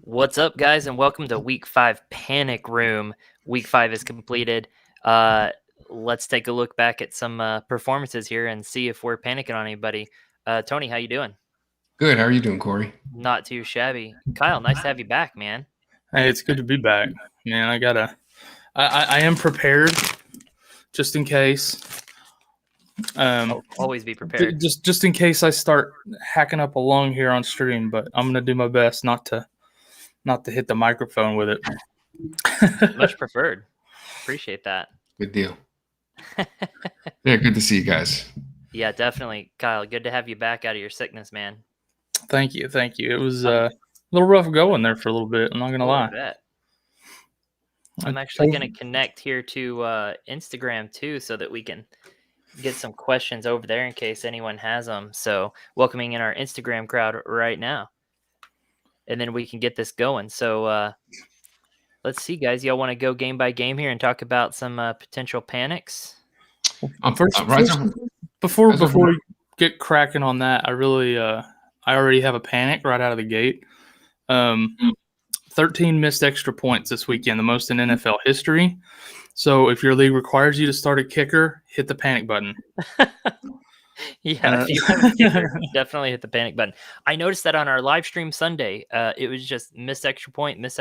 What's up, guys, and welcome to Week 5 Panic Room. Week 5 is completed. Let's take a look back at some performances here and see if we're panicking on anybody. Tony, how you doing? Good. How are you doing, Corey? Not too shabby. Kyle, nice to have you back, man. Hey, it's good to be back, man. I am prepared, just in case. Always be prepared. Just in case I start hacking up a lung here on stream, but I'm gonna do my best not to hit the microphone with it. Much preferred. Appreciate that. Good deal. Yeah, good to see you guys. Yeah, definitely, Kyle. Good to have you back out of your sickness, man. Thank you. It was a little rough going there for a little bit. I'm not gonna lie. I'm actually gonna connect here to Instagram too, so that we can get some questions over there in case anyone has them. So welcoming in our Instagram crowd right now, and then we can get this going. So let's see, guys. Y'all want to go game by game here and talk about some potential panics? Before we get cracking on that, I already have a panic right out of the gate. 13 missed extra points this weekend, the most in NFL history. So if your league requires you to start a kicker, hit the panic button. Yeah, if you have a kicker, definitely hit the panic button. I noticed that on our live stream Sunday, it was just missed extra point, missed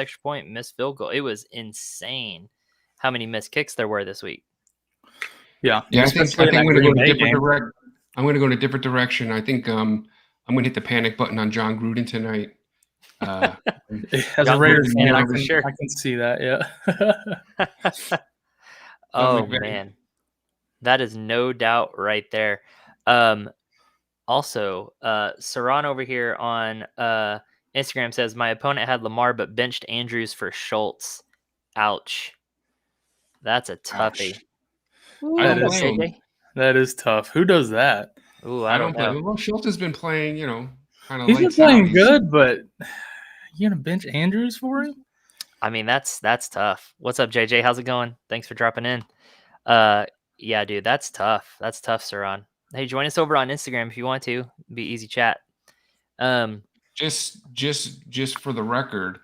field goal. It was insane how many missed kicks there were this week. Yeah, I think I'm going to go in a different direction. I'm going to go in a different direction. I think I'm going to hit the panic button on John Gruden tonight. As a Raiders fan, I can see that. Yeah. Oh man, that is no doubt right there. Also, Saran over here on Instagram says my opponent had Lamar but benched Andrews for Schultz. Ouch, that's a toughie. Ooh, that is tough. Who does that? Ooh, I don't know. Well, Schultz has been playing, kind of. He's been playing good, but you gonna bench Andrews for him? I mean, that's tough. What's up, JJ? How's it going? Thanks for dropping in. Yeah, dude, that's tough. That's tough, Saran. Hey, join us over on Instagram if you want to. It'd be easy chat. Just for the record,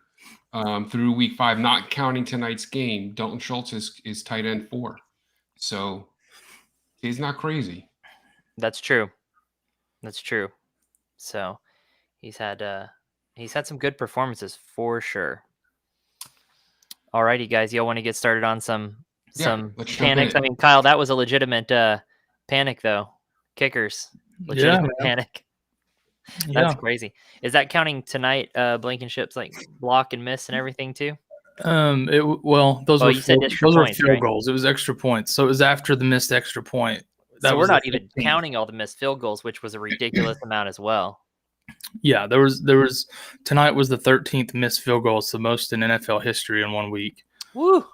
through week 5, not counting tonight's game, Dalton Schultz is tight end 4. So he's not crazy. That's true. So he's had some good performances for sure. Alrighty, guys, y'all want to get started on some panics? I mean, Kyle, that was a legitimate panic, though. Kickers, legitimate panic. That's crazy. Is that counting tonight? Blankenship's like block and miss and everything too. Those were field goals. It was extra points, so it was after the missed extra point. So we're not even counting all the missed field goals, which was a ridiculous amount as well. Yeah, there was tonight was the 13th missed field goal. It's the most in NFL history in 1 week. Woo!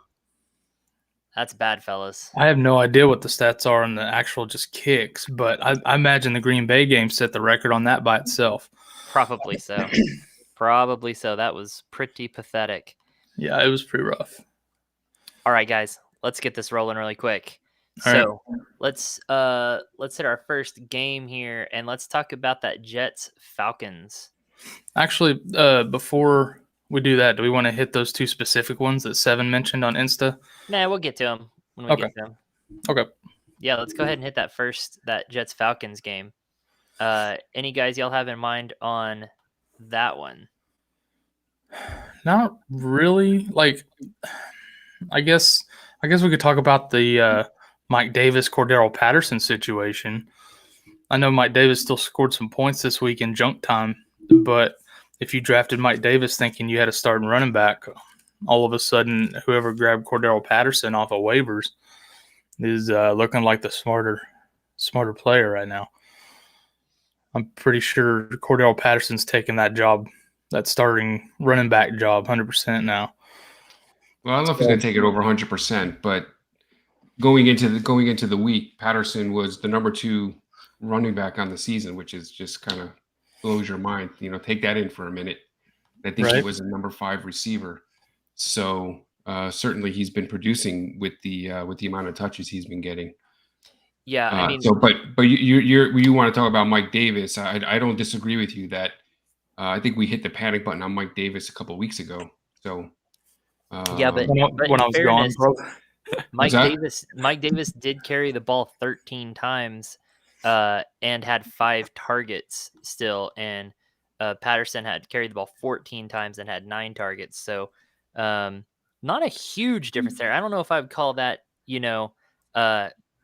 That's bad, fellas. I have no idea what the stats are on the actual just kicks, but I imagine the Green Bay game set the record on that by itself. Probably so. That was pretty pathetic. Yeah, it was pretty rough. All right, guys, let's get this rolling really quick. Let's hit our first game here, and let's talk about that Jets-Falcons. Actually, before we do that, do we want to hit those two specific ones that Seven mentioned on Insta? Nah, we'll get to them when we get to them. Okay. Yeah, let's go ahead and hit that Jets-Falcons game. Any guys y'all have in mind on that one? Not really. I guess we could talk about the Mike Davis, Cordero Patterson situation. I know Mike Davis still scored some points this week in junk time, but if you drafted Mike Davis thinking you had a starting running back, all of a sudden whoever grabbed Cordero Patterson off of waivers is looking like the smarter player right now. I'm pretty sure Cordero Patterson's taking that job, that starting running back job, 100% now. Well, I don't know if he's going to take it over 100%, but going into the week, Patterson was the number 2 running back on the season, which is just kind of blows your mind. Take that in for a minute. I think he was a number 5 receiver. So certainly he's been producing with the amount of touches he's been getting. Yeah, I mean, but you want to talk about Mike Davis? I don't disagree with you that I think we hit the panic button on Mike Davis a couple of weeks ago. So Yeah, but when in I was fairness, gone, Mike Davis did carry the ball 13 times and had 5 targets still, and Patterson had carried the ball 14 times and had 9 targets. So not a huge difference there. I don't know if I would call that,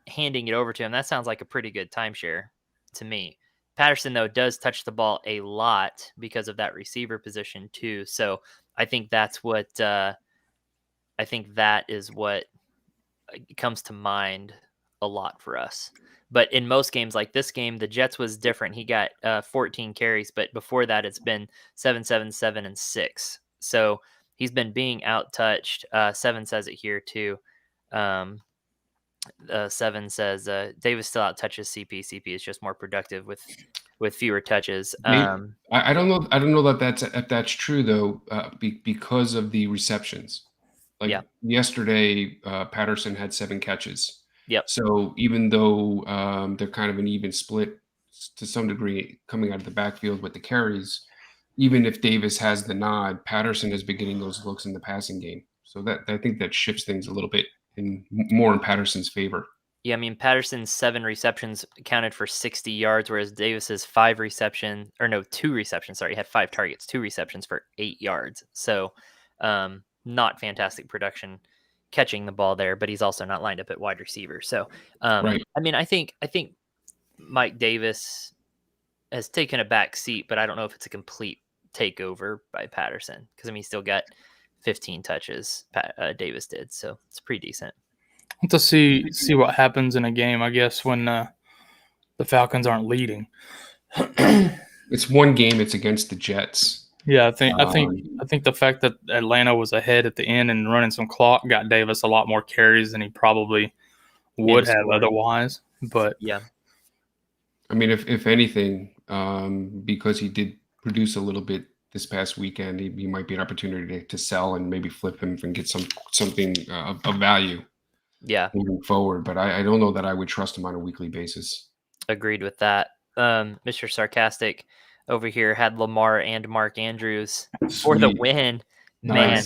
handing it over to him. That sounds like a pretty good timeshare to me. Patterson, though, does touch the ball a lot because of that receiver position too. So I think that's what comes to mind a lot for us. But in most games like this game, the Jets was different. He got 14 carries, but before that, it's been 7, 7, 7, and 6. So he's been being out-touched. 7 says it here too. 7 says Davis still out-touches CP. CP is just more productive with fewer touches. I don't know. I don't know if that's true though, because of the receptions. Like yesterday, Patterson had 7 catches. Yep. So even though they're kind of an even split to some degree coming out of the backfield with the carries, even if Davis has the nod, Patterson has been getting those looks in the passing game. So that I think that shifts things a little bit more in Patterson's favor. Yeah, I mean, Patterson's 7 receptions accounted for 60 yards, whereas Davis's 2 receptions. Sorry, he had 5 targets, 2 receptions for 8 yards. So not fantastic production catching the ball there, but he's also not lined up at wide receiver. So, right. I mean, I think Mike Davis has taken a back seat, but I don't know if it's a complete takeover by Patterson because, I mean, he still got 15 touches, Davis did. So it's pretty decent. To see what happens in a game, I guess, when the Falcons aren't leading. It's one game. It's against the Jets. Yeah, I think the fact that Atlanta was ahead at the end and running some clock got Davis a lot more carries than he probably would have otherwise. But yeah, I mean, if anything, because he did produce a little bit this past weekend, he might be an opportunity to sell and maybe flip him and get something of value. Yeah, moving forward. But I don't know that I would trust him on a weekly basis. Agreed with that. Mr. Sarcastic over here had Lamar and Mark Andrews for the win. Nice. Man,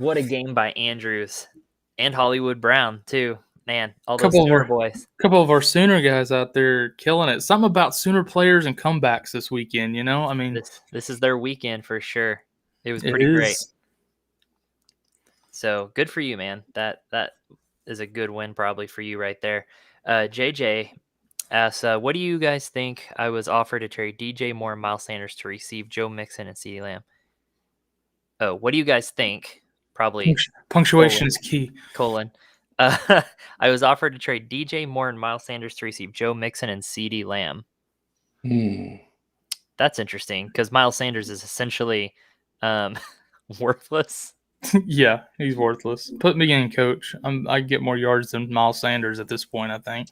what a game by Andrews and Hollywood Brown too. Man, all those Sooner boys. A couple of our Sooner guys out there killing it. Something about Sooner players and comebacks this weekend, I mean, this is their weekend for sure. It was pretty great. So good for you, man. That is a good win probably for you right there. JJ asks, what do you guys think I was offered to trade DJ Moore and Miles Sanders to receive Joe Mixon and CeeDee Lamb? Oh, what do you guys think? Probably punctuation is key. I was offered to trade DJ Moore and Miles Sanders to receive Joe Mixon and CeeDee Lamb. That's interesting because Miles Sanders is essentially worthless. Yeah, he's worthless. Put me in, coach. I get more yards than Miles Sanders at this point, I think.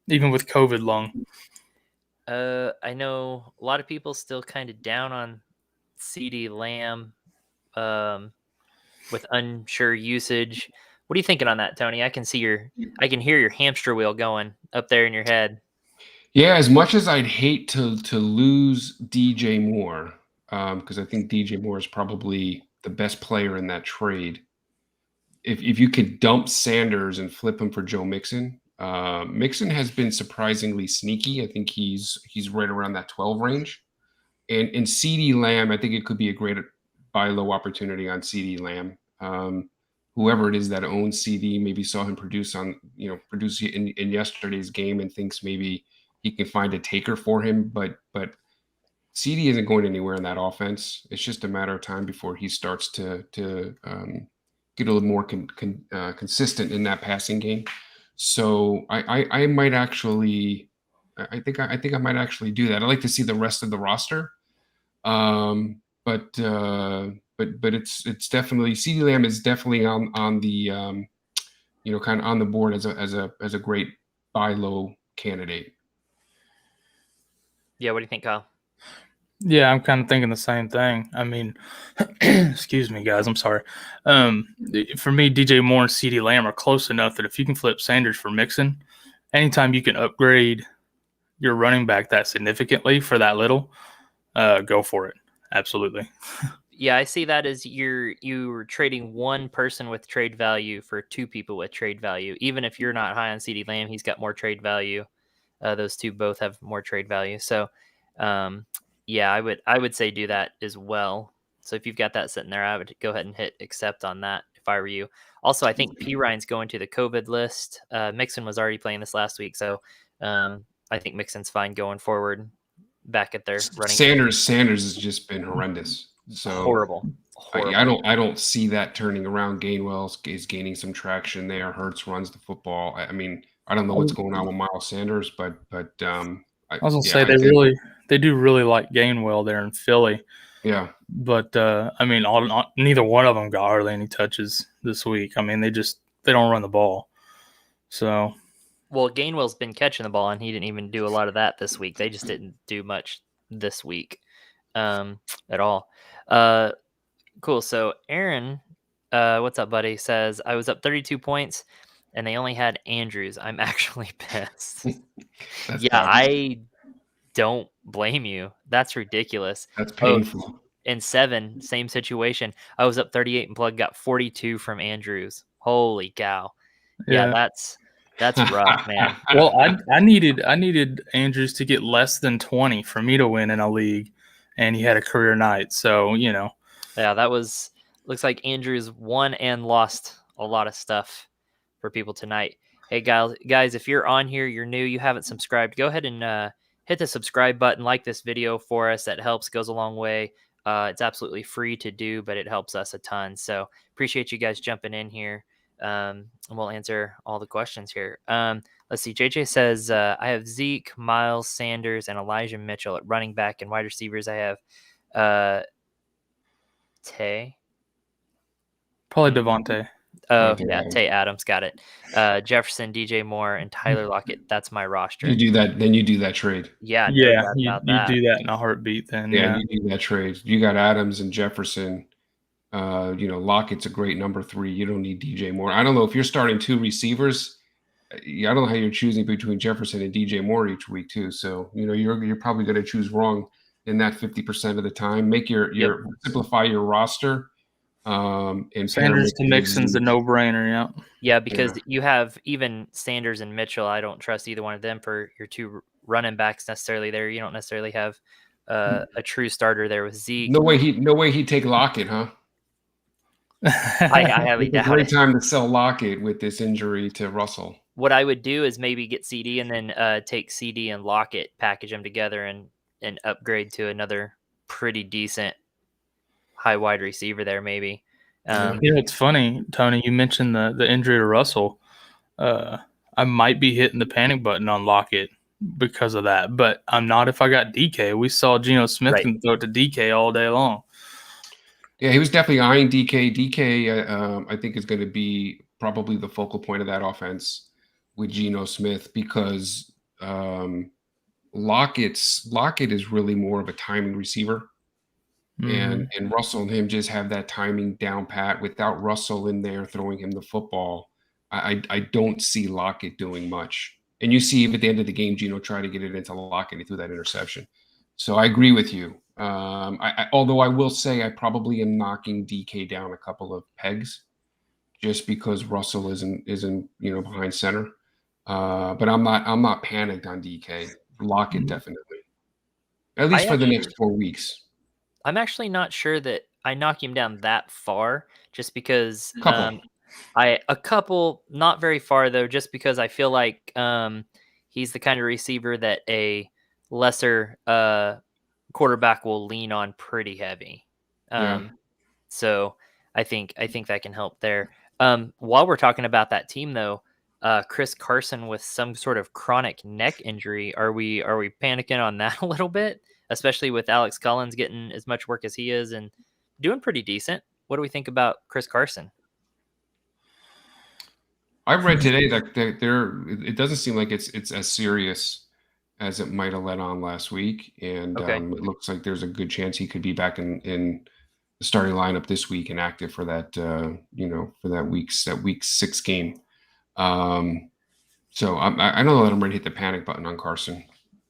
Even with COVID lung. I know a lot of people still kind of down on CeeDee Lamb with unsure usage. What are you thinking on that, Tony? I can hear your hamster wheel going up there in your head. Yeah, as much as I'd hate to lose DJ Moore, because I think DJ Moore is probably the best player in that trade. If you could dump Sanders and flip him for Joe Mixon, Mixon has been surprisingly sneaky. I think he's right around that 12 range. And in CeeDee Lamb, I think it could be a great buy low opportunity on CeeDee Lamb. Whoever it is that owns CD maybe saw him produce in yesterday's game and thinks maybe he can find a taker for him. But CD isn't going anywhere in that offense. It's just a matter of time before he starts to get a little more consistent in that passing game. So I might actually, I think I might actually do that. I like to see the rest of the roster, but it's definitely CeeDee Lamb is definitely on the kind of on the board as a great buy low candidate. Yeah, what do you think, Kyle? Yeah, I'm kind of thinking the same thing. I mean, excuse me, guys. I'm sorry. For me, DJ Moore and CeeDee Lamb are close enough that if you can flip Sanders for Mixon, anytime you can upgrade your running back that significantly for that little, go for it. Absolutely. Yeah, I see that as you were trading one person with trade value for two people with trade value. Even if you're not high on CeeDee Lamb, he's got more trade value. Those two both have more trade value. So, yeah, I would say do that as well. So if you've got that sitting there, I would go ahead and hit accept on that if I were you. Also, I think P. Ryan's going to the COVID list. Mixon was already playing this last week, so I think Mixon's fine going forward. Back at their running. Sanders has just been horrendous. So horrible. I don't see that turning around. Gainwell is gaining some traction there. Hurts runs the football. I mean, I don't know what's going on with Miles Sanders, but I was gonna say they do really like Gainwell there in Philly. Yeah, but I mean, neither one of them got hardly any touches this week. I mean, they don't run the ball. So, well, Gainwell's been catching the ball, and he didn't even do a lot of that this week. They just didn't do much this week at all. Cool. So Aaron, what's up, buddy? Says I was up 32 points, and they only had Andrews. I'm actually pissed. Yeah, I don't blame you. That's ridiculous. That's painful. In 7, same situation. I was up 38 and Plug got 42 from Andrews. Holy cow. Yeah, that's rough, man. Well, I needed Andrews to get less than 20 for me to win in a league, and he had a career night. So, Yeah, that looks like Andrews won and lost a lot of stuff for people tonight. Hey, guys, if you're on here, you're new, you haven't subscribed, go ahead and hit the subscribe button, like this video for us. That helps, goes a long way. It's absolutely free to do, but it helps us a ton. So appreciate you guys jumping in here. And we'll answer all the questions here. Let's see. JJ says, I have Zeke, Miles Sanders, and Elijah Mitchell at running back, and wide receivers. I have Tay. Probably Devontae. Oh, yeah. Tay Adams. Got it. Jefferson, DJ Moore, and Tyler Lockett. That's my roster. You do that. Then you do that trade. Yeah. You do that in a heartbeat then. Yeah, you do that trade. You got Adams and Jefferson. Lockett's a great number 3. You don't need DJ Moore. I don't know if you're starting 2 receivers. I don't know how you're choosing between Jefferson and DJ Moore each week too. So you're probably going to choose wrong in that 50% of the time. Make your simplify your roster. And Sanders to Mixon's a no-brainer. Yeah. Yeah, because you have even Sanders and Mitchell. I don't trust either one of them for your 2 running backs necessarily. There, you don't necessarily have a true starter there with Zeke. No way he'd take Lockett, huh? I highly doubt it. Great time to sell Lockett with this injury to Russell. What I would do is maybe get CD and then take CD and Lockett, package them together, and upgrade to another pretty decent high wide receiver there, maybe. It's funny, Tony. You mentioned the injury to Russell. I might be hitting the panic button on Lockett because of that, but I'm not if I got DK. We saw Geno Smith can throw it to DK all day long. Yeah, he was definitely eyeing DK. DK, I think, is going to be probably the focal point of that offense with Geno Smith because Lockett is really more of a timing receiver. And Russell and him just have that timing down pat. Without Russell in there throwing him the football, I don't see Lockett doing much. And you see at the end of the game, Geno tried to get it into Lockett and he threw that interception. So I agree with you. Although I will say I probably am knocking DK down a couple of pegs just because Russell isn't behind center. But I'm not panicked on DK. Lockett definitely. At least for the next 4 weeks. I'm actually not sure that I knock him down that far, just because a couple, not very far though, just because I feel like he's the kind of receiver that a lesser quarterback will lean on pretty heavy. So I think that can help there. While we're talking about that team though, Chris Carson with some sort of chronic neck injury, are we panicking on that a little bit? Especially with Alex Collins getting as much work as he is and doing pretty decent. What do we think about Chris Carson? I read today that it doesn't seem like it's as serious as it might have let on last week, and it looks like there's a good chance he could be back in the starting lineup this week and active for that for that week 6 game. So I don't know that I'm ready to hit the panic button on Carson.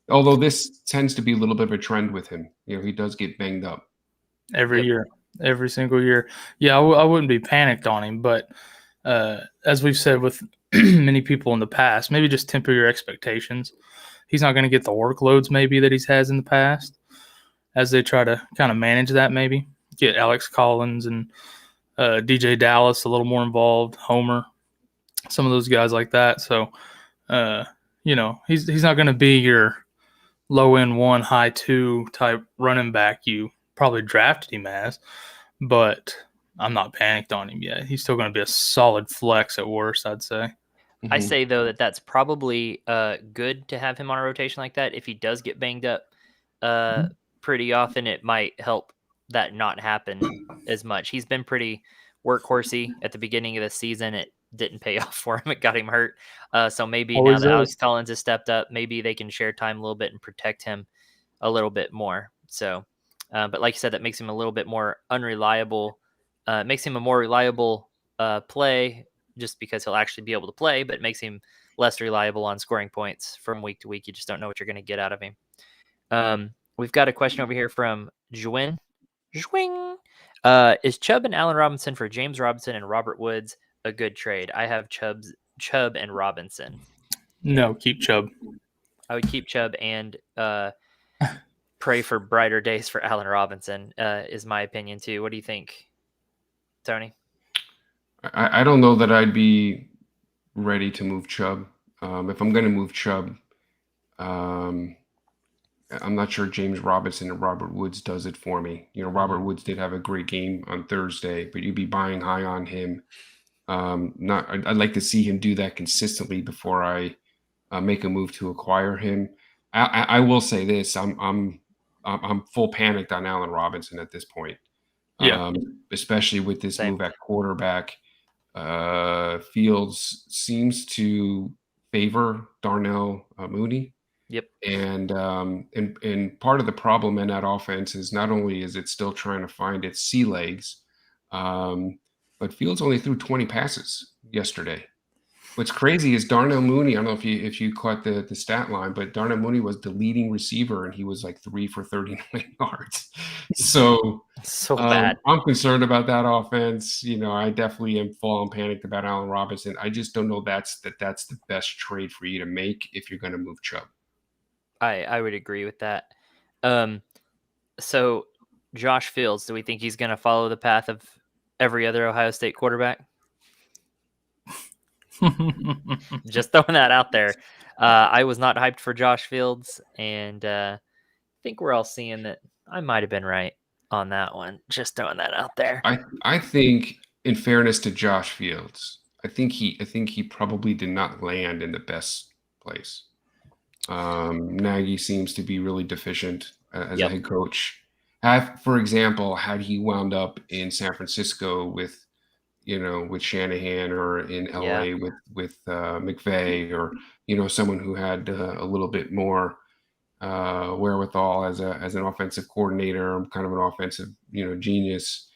Although this tends to be a little bit of a trend with him. He does get banged up. Every year, every single year. Yeah, I wouldn't be panicked on him, but as we've said with many people in the past, maybe just temper your expectations. He's not going to get the workloads maybe that he's has in the past as they try to kind of manage that maybe. Get Alex Collins and DJ Dallas a little more involved, Homer, some of those guys like that. So, he's not going to be your low-end 1, high 2 type running back you probably drafted him as, but I'm not panicked on him yet. He's still going to be a solid flex at worst, I'd say. I say, though, that's probably good to have him on a rotation like that. If he does get banged up pretty often, it might help that not happen as much. He's been pretty workhorsey at the beginning of the season. It didn't pay off for him. It got him hurt. So maybe now that Alex Collins has stepped up, maybe they can share time a little bit and protect him a little bit more. So, but like you said, that makes him a little bit more unreliable. Makes him a more reliable play just because he'll actually be able to play, but it makes him less reliable on scoring points from week to week. You just don't know what you're going to get out of him. We've got a question over here from Juin. Is Chubb and Allen Robinson for James Robinson and Robert Woods a good trade? I have Chubb and Robinson. No, keep Chubb. I would keep Chubb and pray for brighter days for Allen Robinson, is my opinion too. What do you think, Tony? I don't know that I'd be ready to move Chubb. If I'm going to move Chubb, I'm not sure James Robinson and Robert Woods does it for me. Robert Woods did have a great game on Thursday, but you'd be buying high on him. I'd like to see him do that consistently before I make a move to acquire him. I will say this: I'm full panicked on Allen Robinson at this point. Yeah, especially with this move at quarterback. Fields seems to favor Darnell Mooney. Yep. And part of the problem in that offense is not only is it still trying to find its sea legs, but Fields only threw 20 passes yesterday. What's crazy is Darnell Mooney. I don't know if you caught the stat line, but Darnell Mooney was the leading receiver, and he was like 3 for 39 yards. So bad. I'm concerned about that offense. I definitely am falling panicked about Allen Robinson. I just don't know that's the best trade for you to make if you're going to move Chubb. I would agree with that. So Josh Fields, do we think he's going to follow the path of every other Ohio State quarterback? Just throwing that out there. I was not hyped for Josh Fields, and I think we're all seeing that I might have been right on that one. Just throwing that out there. I think, in fairness to Josh Fields, I think he probably did not land in the best place. Nagy seems to be really deficient as a head coach. For example, had he wound up in San Francisco with Shanahan, or in LA with McVay, or someone who had a little bit more wherewithal as an offensive coordinator, kind of an offensive genius,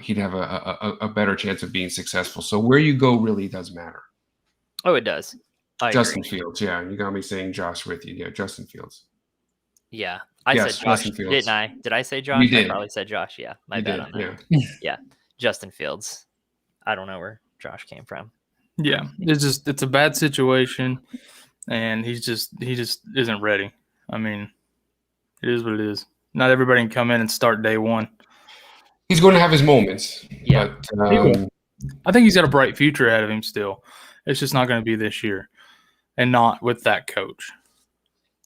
he'd have a better chance of being successful. So where you go really does matter. Oh, it does. Justin Fields, yeah, you got me saying Josh with you. Yeah, Justin Fields. Yeah, I said Josh, didn't I? Did I say Josh? You did. I probably said Josh. Yeah, my bad on that. Yeah, Justin Fields. I don't know where Josh came from. Yeah, it's a bad situation, and he just isn't ready. I mean, it is what it is. Not everybody can come in and start day one. He's going to have his moments. Yeah, but, I think he's got a bright future ahead of him still. It's just not going to be this year, and not with that coach.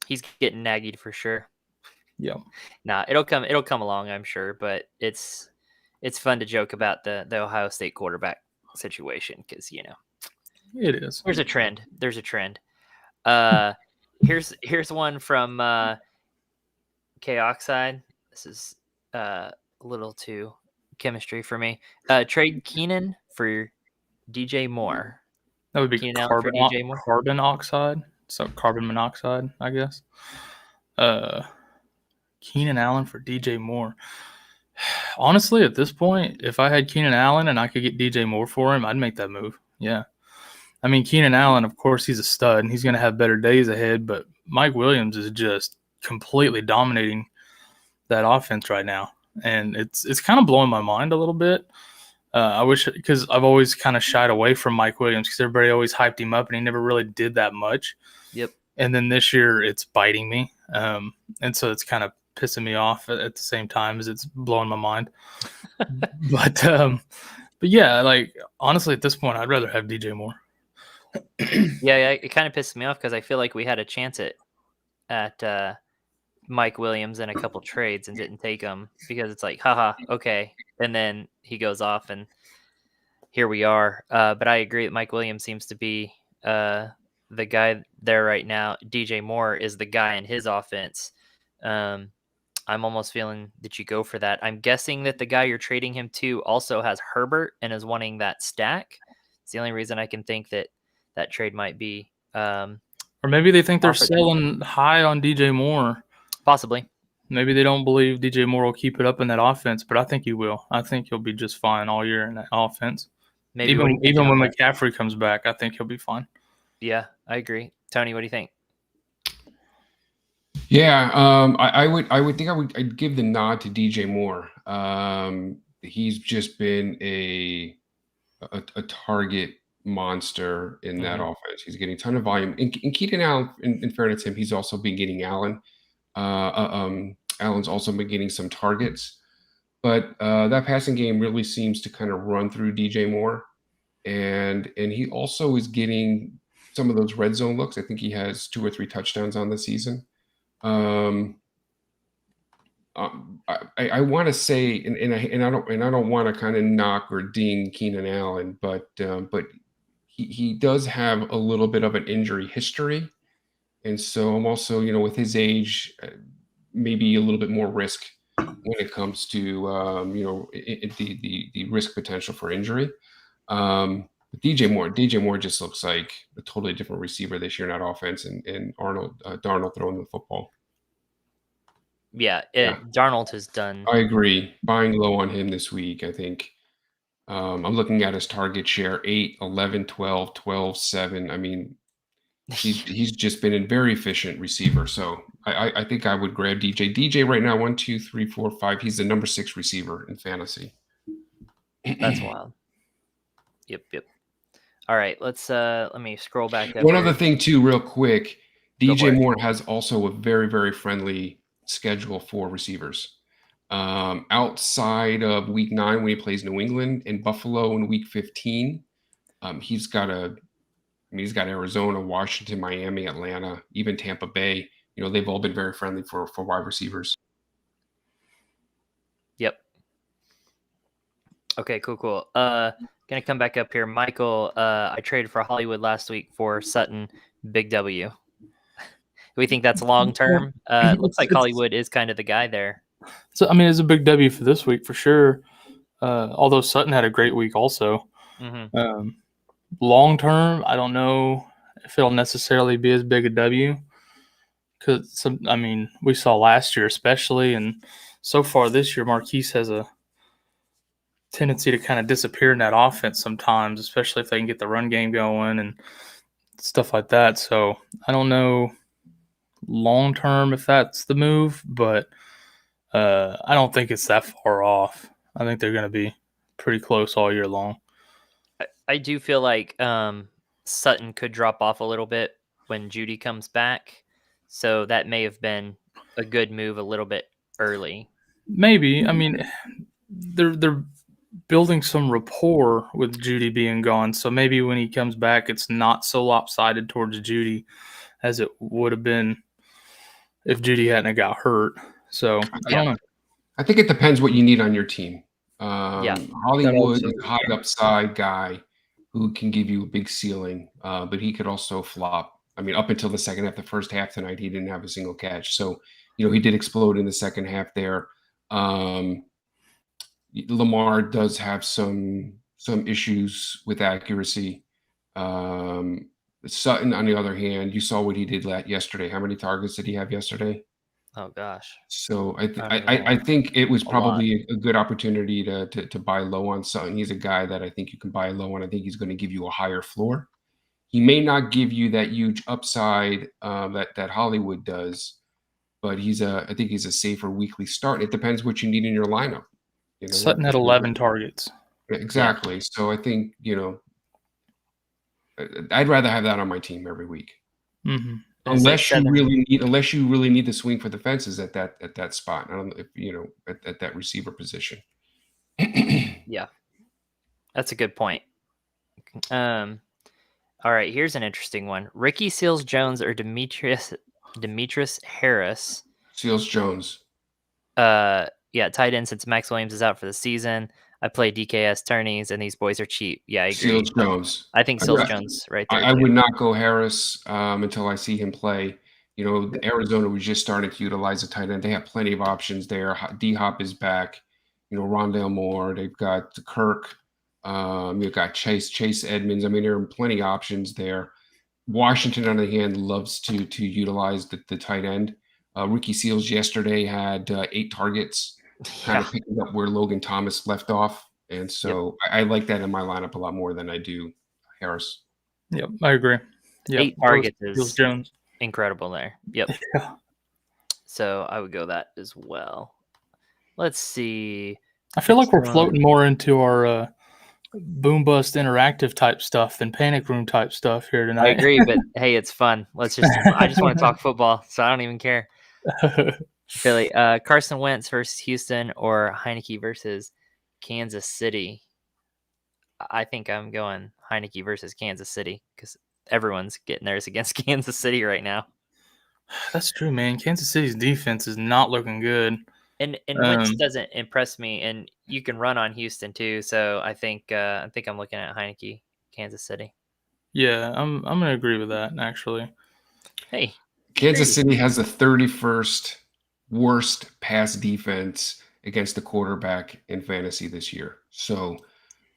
He's getting naggied for sure. Yeah. Nah, it'll come along, I'm sure, but it's fun to joke about the Ohio State quarterback situation because it is. There's a trend. Here's one from K-Oxide. This is a little too chemistry for me. Trade Keenan for DJ Moore. That would be carbon oxide. So carbon monoxide, I guess. Keenan Allen for DJ Moore. Honestly, at this point, if I had Keenan Allen and I could get DJ Moore for him, I'd make that move. Yeah. I mean, Keenan Allen, of course, he's a stud, and he's going to have better days ahead, but Mike Williams is just completely dominating that offense right now, and it's kind of blowing my mind a little bit. I wish, because I've always kind of shied away from Mike Williams because everybody always hyped him up, and he never really did that much. Yep. And then this year, it's biting me, and so it's kind of pissing me off at the same time as it's blowing my mind. But yeah, like honestly, at this point, I'd rather have DJ Moore. Yeah, it kind of pissed me off because I feel like we had a chance at Mike Williams in a couple trades and didn't take him because it's like, haha, okay. And then he goes off and here we are. But I agree that Mike Williams seems to be the guy there right now. DJ Moore is the guy in his offense. I'm almost feeling that you go for that. I'm guessing that the guy you're trading him to also has Herbert and is wanting that stack. It's the only reason I can think that trade might be. Or maybe they think they're selling high on DJ Moore. Possibly. Maybe they don't believe DJ Moore will keep it up in that offense, but I think he will. I think he'll be just fine all year in that offense. Maybe even when McCaffrey comes back, I think he'll be fine. Yeah, I agree. Tony, what do you think? Yeah, I'd give the nod to DJ Moore. He's just been a target monster in that offense. He's getting a ton of volume. And Keenan Allen, in fairness to him, he's also been getting Allen. Allen's also been getting some targets. But that passing game really seems to kind of run through DJ Moore. And he also is getting some of those red zone looks. I think he has 2 or 3 touchdowns on the season. I want to say, and I don't want to kind of knock or ding Keenan Allen, but he does have a little bit of an injury history, and so I'm also, with his age, maybe a little bit more risk when it comes to the risk potential for injury. DJ Moore just looks like a totally different receiver this year in that offense, and Darnold throwing the football. Yeah, Darnold has done. I agree. Buying low on him this week, I think. I'm looking at his target share, 8, 11, 12, 12, 7. I mean, he's just been a very efficient receiver. So I think I would grab DJ. DJ right now, 1, 2, 3, 4, 5. He's the number 6 receiver in fantasy. That's wild. Yep. All right, let me scroll back up. One other thing too, real quick. DJ Moore has also a very, very friendly schedule for receivers. Outside of week 9 when he plays New England and Buffalo in week 15, he's got Arizona, Washington, Miami, Atlanta, even Tampa Bay. They've all been very friendly for wide receivers. Yep. Okay, cool. Gonna come back up here. Michael, I traded for Hollywood last week for Sutton. Big W. We think that's long term. Looks like Hollywood is kind of the guy there. So I mean, it's a big W for this week for sure. Although Sutton had a great week also. Long term, I don't know if it'll necessarily be as big a W. Because we saw last year especially, and so far this year, Marquise has a tendency to kind of disappear in that offense sometimes, especially if they can get the run game going and stuff like that. So I don't know long term if that's the move, but I don't think it's that far off. I think they're going to be pretty close all year long. I do feel like Sutton could drop off a little bit when Judy comes back, so that may have been a good move a little bit early. Maybe. I mean, they're building some rapport with Judy being gone, so maybe when he comes back, it's not so lopsided towards Judy as it would have been if Judy hadn't got hurt. So I don't know. I think it depends what you need on your team. Hollywood is a high upside guy who can give you a big ceiling, but he could also flop. I mean, up until the second half, the first half tonight, he didn't have a single catch. So, he did explode in the second half there. Lamar does have some issues with accuracy. Sutton, on the other hand, you saw what he did yesterday. How many targets did he have yesterday? Oh gosh. So I think it was probably a good opportunity to buy low on Sutton. He's a guy that I think you can buy low on. I think he's going to give you a higher floor. He may not give you that huge upside that Hollywood does, but I think he's a safer weekly start. It depends what you need in your lineup. Sutton had 11 targets. Exactly. Yeah. So I think, I'd rather have that on my team every week. Mm-hmm. Unless you really need to swing for the fences at that spot. I don't know if at that receiver position. Yeah, that's a good point. All right, here's an interesting one: Ricky Seals-Jones or Demetrius Harris? Seals-Jones. Yeah, tight end since Max Williams is out for the season. I play DKS tourneys, and these boys are cheap. Yeah, I agree. Seals-Jones. I think Seals-Jones right there. I would not go Harris until I see him play. Arizona was just starting to utilize the tight end. They have plenty of options there. D-Hop is back. Rondale Moore. They've got Kirk. You've got Chase Edmunds. I mean, there are plenty of options there. Washington, on the other hand, loves to utilize the tight end. Ricky Seals yesterday had 8 targets, kind of picking up where Logan Thomas left off. And so I like that in my lineup a lot more than I do Harris. Yep, I agree. Yep. 8 targets is Jones. Incredible there. Yep. Yeah. So I would go that as well. Let's see. I feel like we're floating more into our boom bust interactive type stuff than panic room type stuff here tonight. I agree, but hey, it's fun. I just want to talk football, so I don't even care. Really, Carson Wentz versus Houston or Heineke versus Kansas City? I think I'm going Heineke versus Kansas City because everyone's getting theirs against Kansas City right now. That's true, man. Kansas City's defense is not looking good. And Wentz doesn't impress me, and you can run on Houston too. So I think I'm looking at Heineke, Kansas City. Yeah, I'm gonna agree with that actually. Hey, Kansas City has the 31st worst pass defense against the quarterback in fantasy this year. So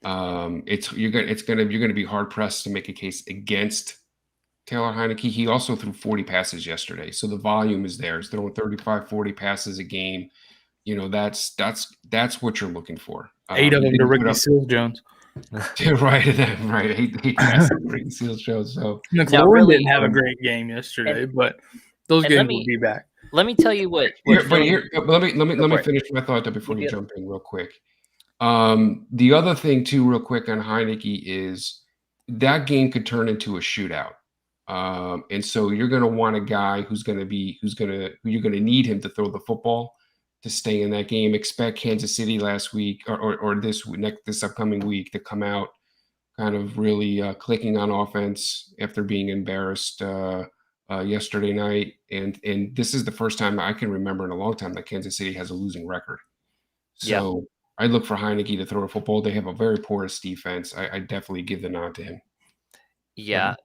you're gonna be hard pressed to make a case against Taylor Heineke. He also threw 40 passes yesterday, so the volume is there. He's throwing 35, 40 passes a game. That's what you're looking for. 8 of them to Ricky Seals-Jones. right. 8 passes to Ricky Seals-Jones. So McLaurin didn't have a great game yesterday, but those games will be back. Let me tell you what. Let me finish my thought before you jump in real quick. The other thing too, real quick on Heineke is that game could turn into a shootout. And so you're going to want a guy who you're going to need him to throw the football to stay in that game. Expect Kansas City last week or this upcoming week to come out kind of really clicking on offense after being embarrassed yesterday night. And this is the first time I can remember in a long time that Kansas City has a losing record. So I look for Heineke to throw the football. They have a very porous defense. I definitely give the nod to him. Yeah.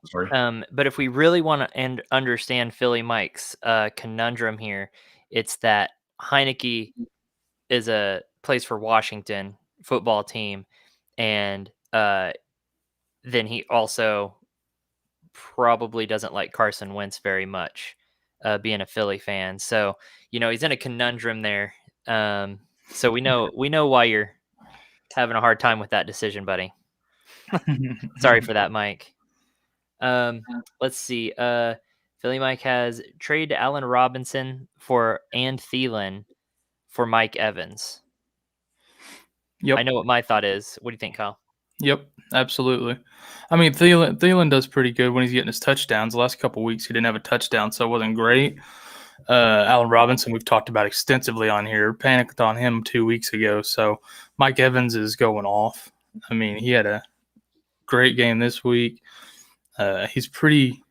But if we really want to understand Philly Mike's conundrum here, it's that Heineke is a plays for Washington football team, and then he also probably doesn't like Carson Wentz very much, being a Philly fan. So he's in a conundrum there. So we know why you're having a hard time with that decision, buddy. Sorry for that, Mike. Let's see. Philly Mike has traded Allen Robinson and Thielen for Mike Evans. Yep. I know what my thought is. What do you think, Kyle? Yep, absolutely. I mean, Thielen does pretty good when he's getting his touchdowns. The last couple of weeks, he didn't have a touchdown, so it wasn't great. Allen Robinson, we've talked about extensively on here. Panicked on him 2 weeks ago. So Mike Evans is going off. I mean, he had a great game this week. He's pretty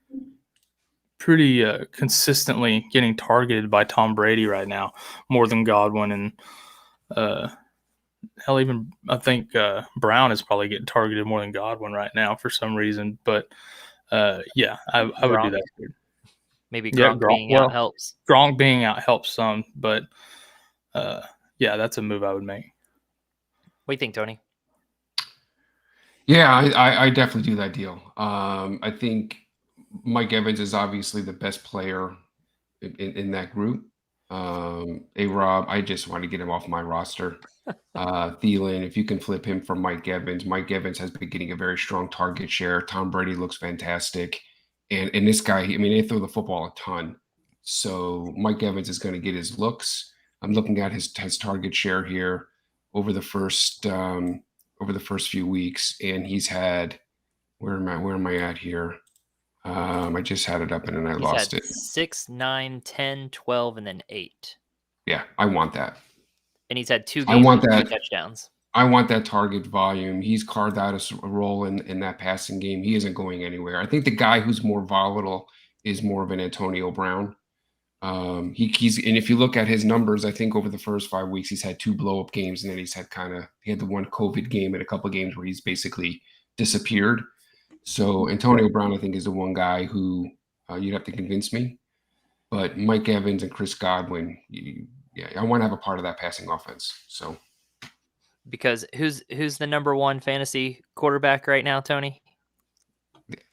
consistently getting targeted by Tom Brady right now, more than Godwin. And hell, even I think Brown is probably getting targeted more than Godwin right now for some reason. But I would do that too. Maybe Gronk being out helps. Gronk being out helps some, but that's a move I would make. What do you think, Tony? Yeah, I definitely do that deal. I think Mike Evans is obviously the best player in that group. A-Rob, I just want to get him off my roster. Thielen, if you can flip him for Mike Evans. Mike Evans has been getting a very strong target share. Tom Brady looks fantastic. And this guy, I mean, they throw the football a ton. So Mike Evans is going to get his looks. I'm looking at his target share here over the first few weeks, and he's had where am I at here? I just had it up and then I lost it. 6, 9, 10, 12, and then 8. Yeah, I want that. And he's had 2 I games want with 2 that. touchdowns. I want that target volume. He's carved out a role in that passing game. He isn't going anywhere. I think the guy who's more volatile is more of an Antonio Brown. He's and if you look at his numbers, I think over the first 5 weeks he's had 2 blow-up games, and then he had the one COVID game and a couple of games where he's basically disappeared. So Antonio Brown, I think, is the one guy who you'd have to convince me. But Mike Evans and Chris Godwin, I want to have a part of that passing offense. So, because who's the number 1 fantasy quarterback right now, Tony?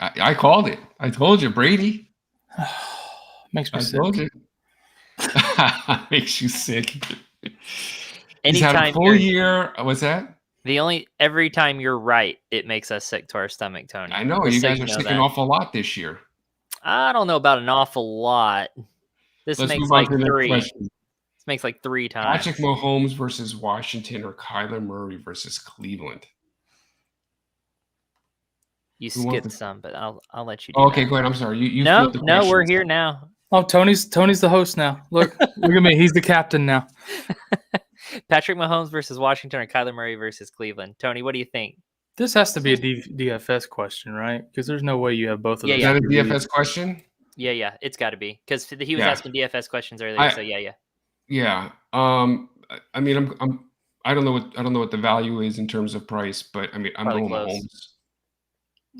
I called it. I told you, Brady. Makes me sick. I told you. Makes you sick. Anytime he's had a full year. What's that? Every time you're right, it makes us sick to our stomach, Tony. I know. You guys are sick an awful lot this year. I don't know about an awful lot. Let's makes like 3. This makes like 3 times. Patrick Mahomes versus Washington or Kyler Murray versus Cleveland. You skipped some, but I'll let you do okay, that. go ahead. I'm sorry. You no, we're here now. Oh, Tony's the host now. Look at me. He's the captain now. Patrick Mahomes versus Washington or Kyler Murray versus Cleveland. Tony, what do you think? This has to be a DFS question, right? Because there's no way you have both of those. Is that a DFS question? Yeah, it's got to be because he was asking DFS questions earlier. So yeah. Yeah. I mean, I don't know what the value is in terms of price, but I mean, I'm going Mahomes.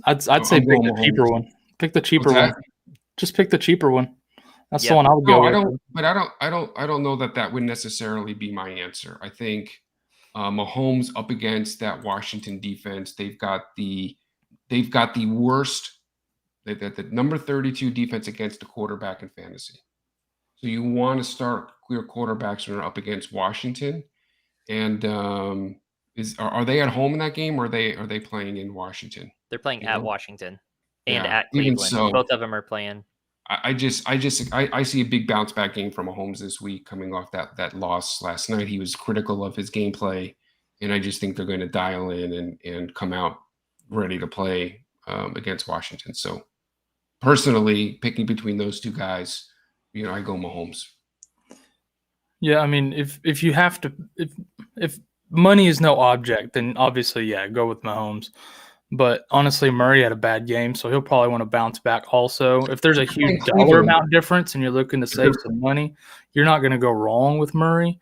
I'd say pick the cheaper one. Pick the cheaper one. Just pick the cheaper one. That's the one I would go with. I don't know that would necessarily be my answer. I think Mahomes up against that Washington defense, they've got the worst, the number 32 defense against the quarterback in fantasy. So you want to start clear quarterbacks when they're up against Washington. And are they at home in that game, or are they playing in Washington? They're playing at Washington and at Cleveland. So, both of them are playing. I see a big bounce back game from Mahomes this week, coming off that loss last night. He was critical of his gameplay, and I just think they're going to dial in and come out ready to play against Washington. So personally, picking between those two guys, I go Mahomes. Yeah, I mean, if you have to, if money is no object, then obviously, go with Mahomes. But honestly, Murray had a bad game, so he'll probably want to bounce back also. If there's a huge dollar amount difference and you're looking to save some money, you're not going to go wrong with Murray.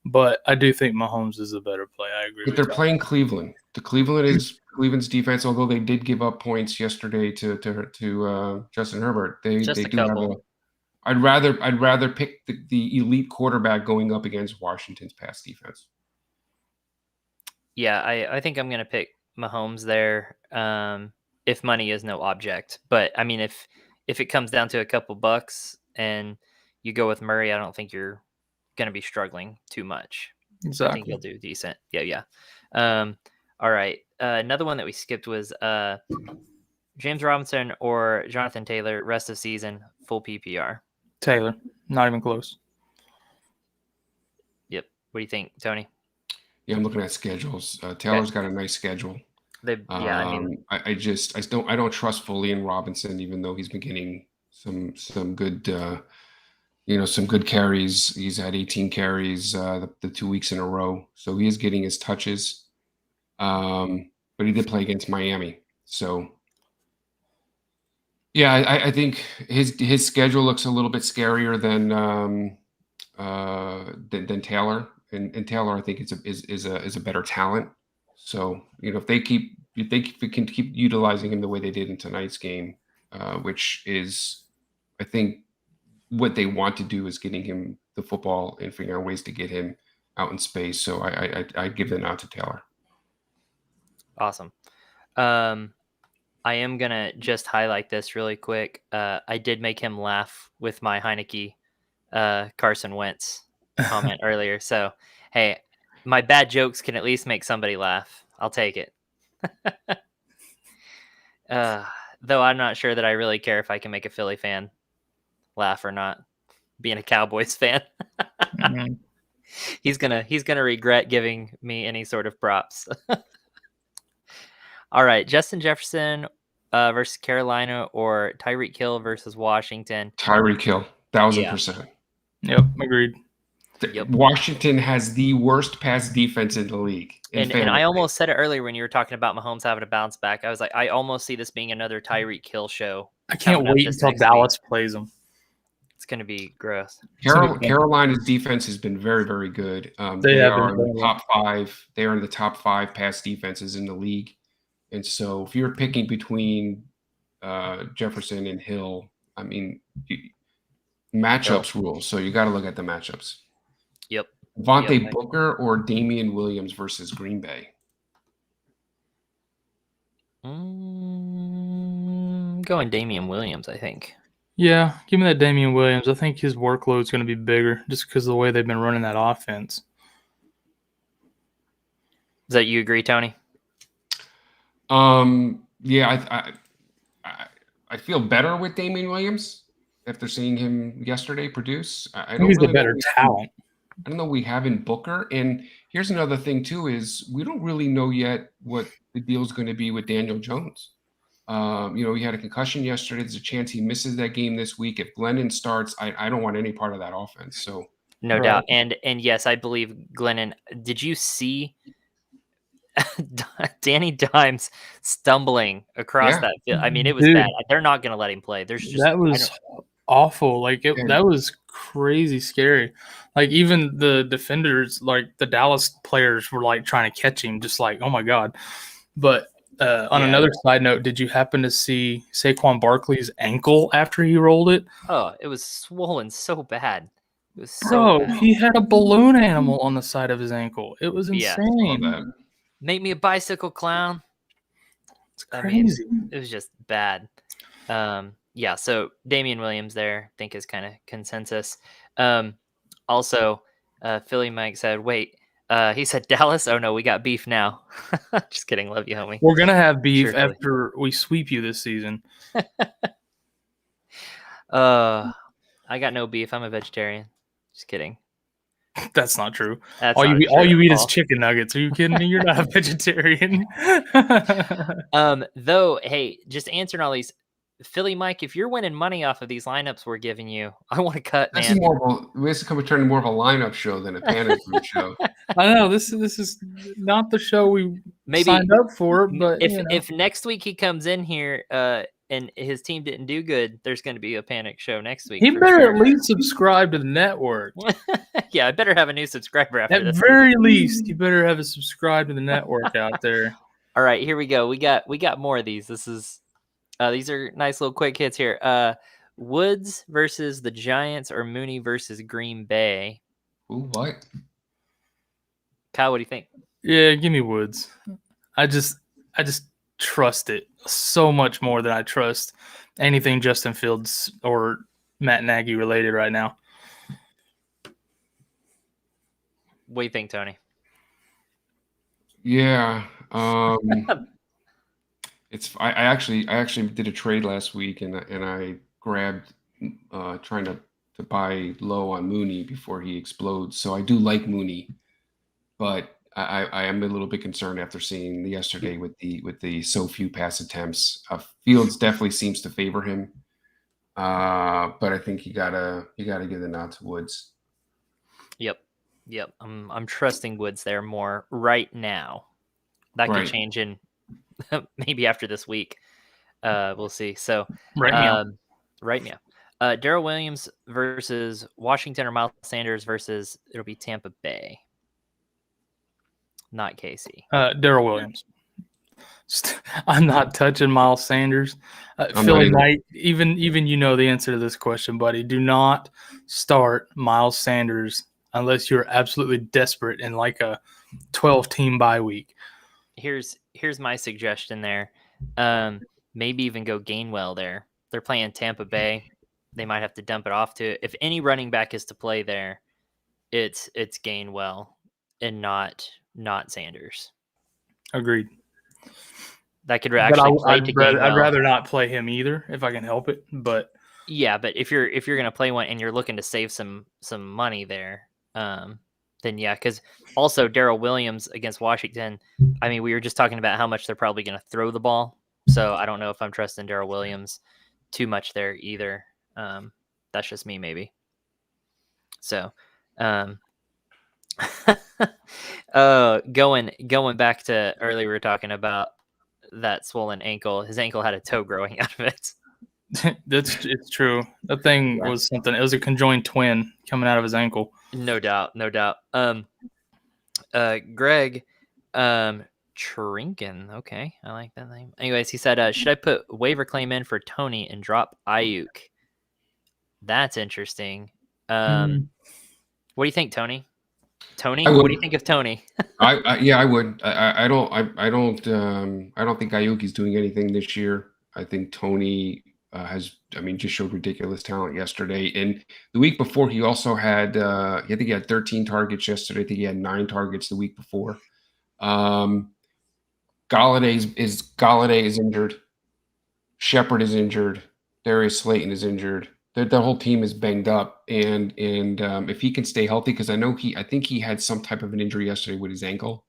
But I do think Mahomes is a better play. I agree. But they're playing Cleveland. Cleveland's defense, although they did give up points yesterday to Justin Herbert. They do have I'd rather pick the elite quarterback going up against Washington's pass defense. Yeah, I think I'm going to pick Mahomes there if money is no object. But I mean, if it comes down to a couple bucks and you go with Murray, I don't think you're going to be struggling too much. Exactly. I think you'll do decent. Yeah. All right. Another one that we skipped was James Robinson or Jonathan Taylor, rest of season, full PPR. Taylor, not even close. Yep. What do you think, Tony? Yeah, I'm looking at schedules. Taylor's got a nice schedule. I don't trust fully in Robinson, even though he's been getting some good some good carries. He's had 18 carries the 2 weeks in a row, so he is getting his touches. But he did play against Miami, so yeah, I think his schedule looks a little bit scarier than Taylor. And Taylor, I think, is a better talent. So if they can keep utilizing him the way they did in tonight's game, which is, I think, what they want to do is getting him the football and figuring out ways to get him out in space. So I give the nod to Taylor. Awesome. I am gonna just highlight this really quick. I did make him laugh with my Heineke Carson Wentz comment earlier. So, hey, my bad jokes can at least make somebody laugh. I'll take it. Though I'm not sure that I really care if I can make a Philly fan laugh or not. Being a Cowboys fan, he's gonna regret giving me any sort of props. All right, Justin Jefferson versus Carolina or Tyreek Hill versus Washington. Tyreek Hill, 1,000%. Yep, agreed. Yep. Washington has the worst pass defense in the league. And I almost said it earlier when you were talking about Mahomes having to bounce back. I was like, I almost see this being another Tyreek Hill show. I can't wait until Dallas plays them. It's going to be gross. Carolina's defense has been very, very good. They are in the top 5. They are in the top 5 pass defenses in the league. And so if you're picking between Jefferson and Hill, I mean, matchups rule. So you got to look at the matchups. Yep. Devontae Booker or Damian Williams versus Green Bay? Going Damian Williams, I think. Yeah, give me that Damian Williams. I think his workload is going to be bigger just because of the way they've been running that offense. Is that you agree, Tony? Yeah, I feel better with Damian Williams after seeing him yesterday produce. I think he's the better talent. I don't know we have in Booker. And here's another thing, too, is we don't really know yet what the deal is going to be with Daniel Jones. He had a concussion yesterday. There's a chance he misses that game this week. If Glennon starts, I don't want any part of that offense. So no doubt. And yes, I believe Glennon. Did you see Danny Dimes stumbling across that field? I mean, it was bad. They're not going to let him play. That was awful. That was crazy scary. Like even the defenders, like the Dallas players were like trying to catch him, just like, oh my God. But on another side note, did you happen to see Saquon Barkley's ankle after he rolled it? Oh, it was swollen so bad. It was so bad. He had a balloon animal on the side of his ankle. It was insane. Yeah, make me a bicycle clown. It's crazy. I mean, it was just bad. So Damian Williams there, I think, is kind of consensus. Also, Philly Mike said, wait, he said Dallas? Oh, no, we got beef now. Just kidding. Love you, homie. We're going to have beef after we sweep you this season. I got no beef. I'm a vegetarian. Just kidding. That's not true. All you eat is chicken nuggets. Are you kidding me? You're not a vegetarian. Though, hey, just answering all these. Philly Mike, if you're winning money off of these lineups we're giving you, I want to cut, man. This is turning more of a lineup show than a panicking show. I know this is not the show we signed up for, but if next week he comes in here and his team didn't do good, there's going to be a panic show next week. He better at least subscribe to the network. Yeah, I better have a new subscriber after this. At very least, you better have a subscribe to the network out there. All right, here we go. We got more of these. These are nice little quick hits here. Woods versus the Giants or Mooney versus Green Bay? Ooh, what? Kyle, what do you think? Yeah, give me Woods. I just trust it so much more than I trust anything Justin Fields or Matt Nagy related right now. What do you think, Tony? Yeah. I actually did a trade last week and I grabbed trying to buy low on Mooney before he explodes. So I do like Mooney, but I am a little bit concerned after seeing yesterday with the so few pass attempts. Fields definitely seems to favor him, but I think you gotta give the nod to Woods. Yep. I'm trusting Woods there more right now. That could change in maybe after this week. We'll see. So right now. Daryl Williams versus Washington or Miles Sanders versus it'll be Tampa Bay. Not Casey. Daryl Williams. I'm not touching Miles Sanders. Philly Knight, even you know the answer to this question, buddy. Do not start Miles Sanders unless you're absolutely desperate in like a 12-team bye week. Here's my suggestion there. Maybe even go Gainwell there. They're playing Tampa Bay. they might have to dump it off to. If any running back is to play there, it's Gainwell and not Sanders. Agreed. That could actually play to Gainwell. I'd rather not play him either if I can help it. But yeah, but if you're gonna play one and you're looking to save some money there, then yeah, because also Daryl Williams against Washington. I mean, we were just talking about how much they're probably gonna throw the ball. So I don't know if I'm trusting Daryl Williams too much there either. That's just me, maybe. So, going back to earlier, we were talking about that swollen ankle. His ankle had a toe growing out of it. It's true. That thing was something. It was a conjoined twin coming out of his ankle. No doubt. Greg, Trinken. Okay, I like that name. Anyways, he said, should I put waiver claim in for Tony and drop Ayuk? That's interesting. What do you think, Tony? What do you think of Tony? I would. I don't think Ayuk is doing anything this year. I think Tony just showed ridiculous talent yesterday. And the week before, he also had, I think he had 13 targets yesterday. I think he had 9 targets the week before. Galladay is injured. Shepard is injured. Darius Slayton is injured. The whole team is banged up. And if he can stay healthy, because I think he had some type of an injury yesterday with his ankle.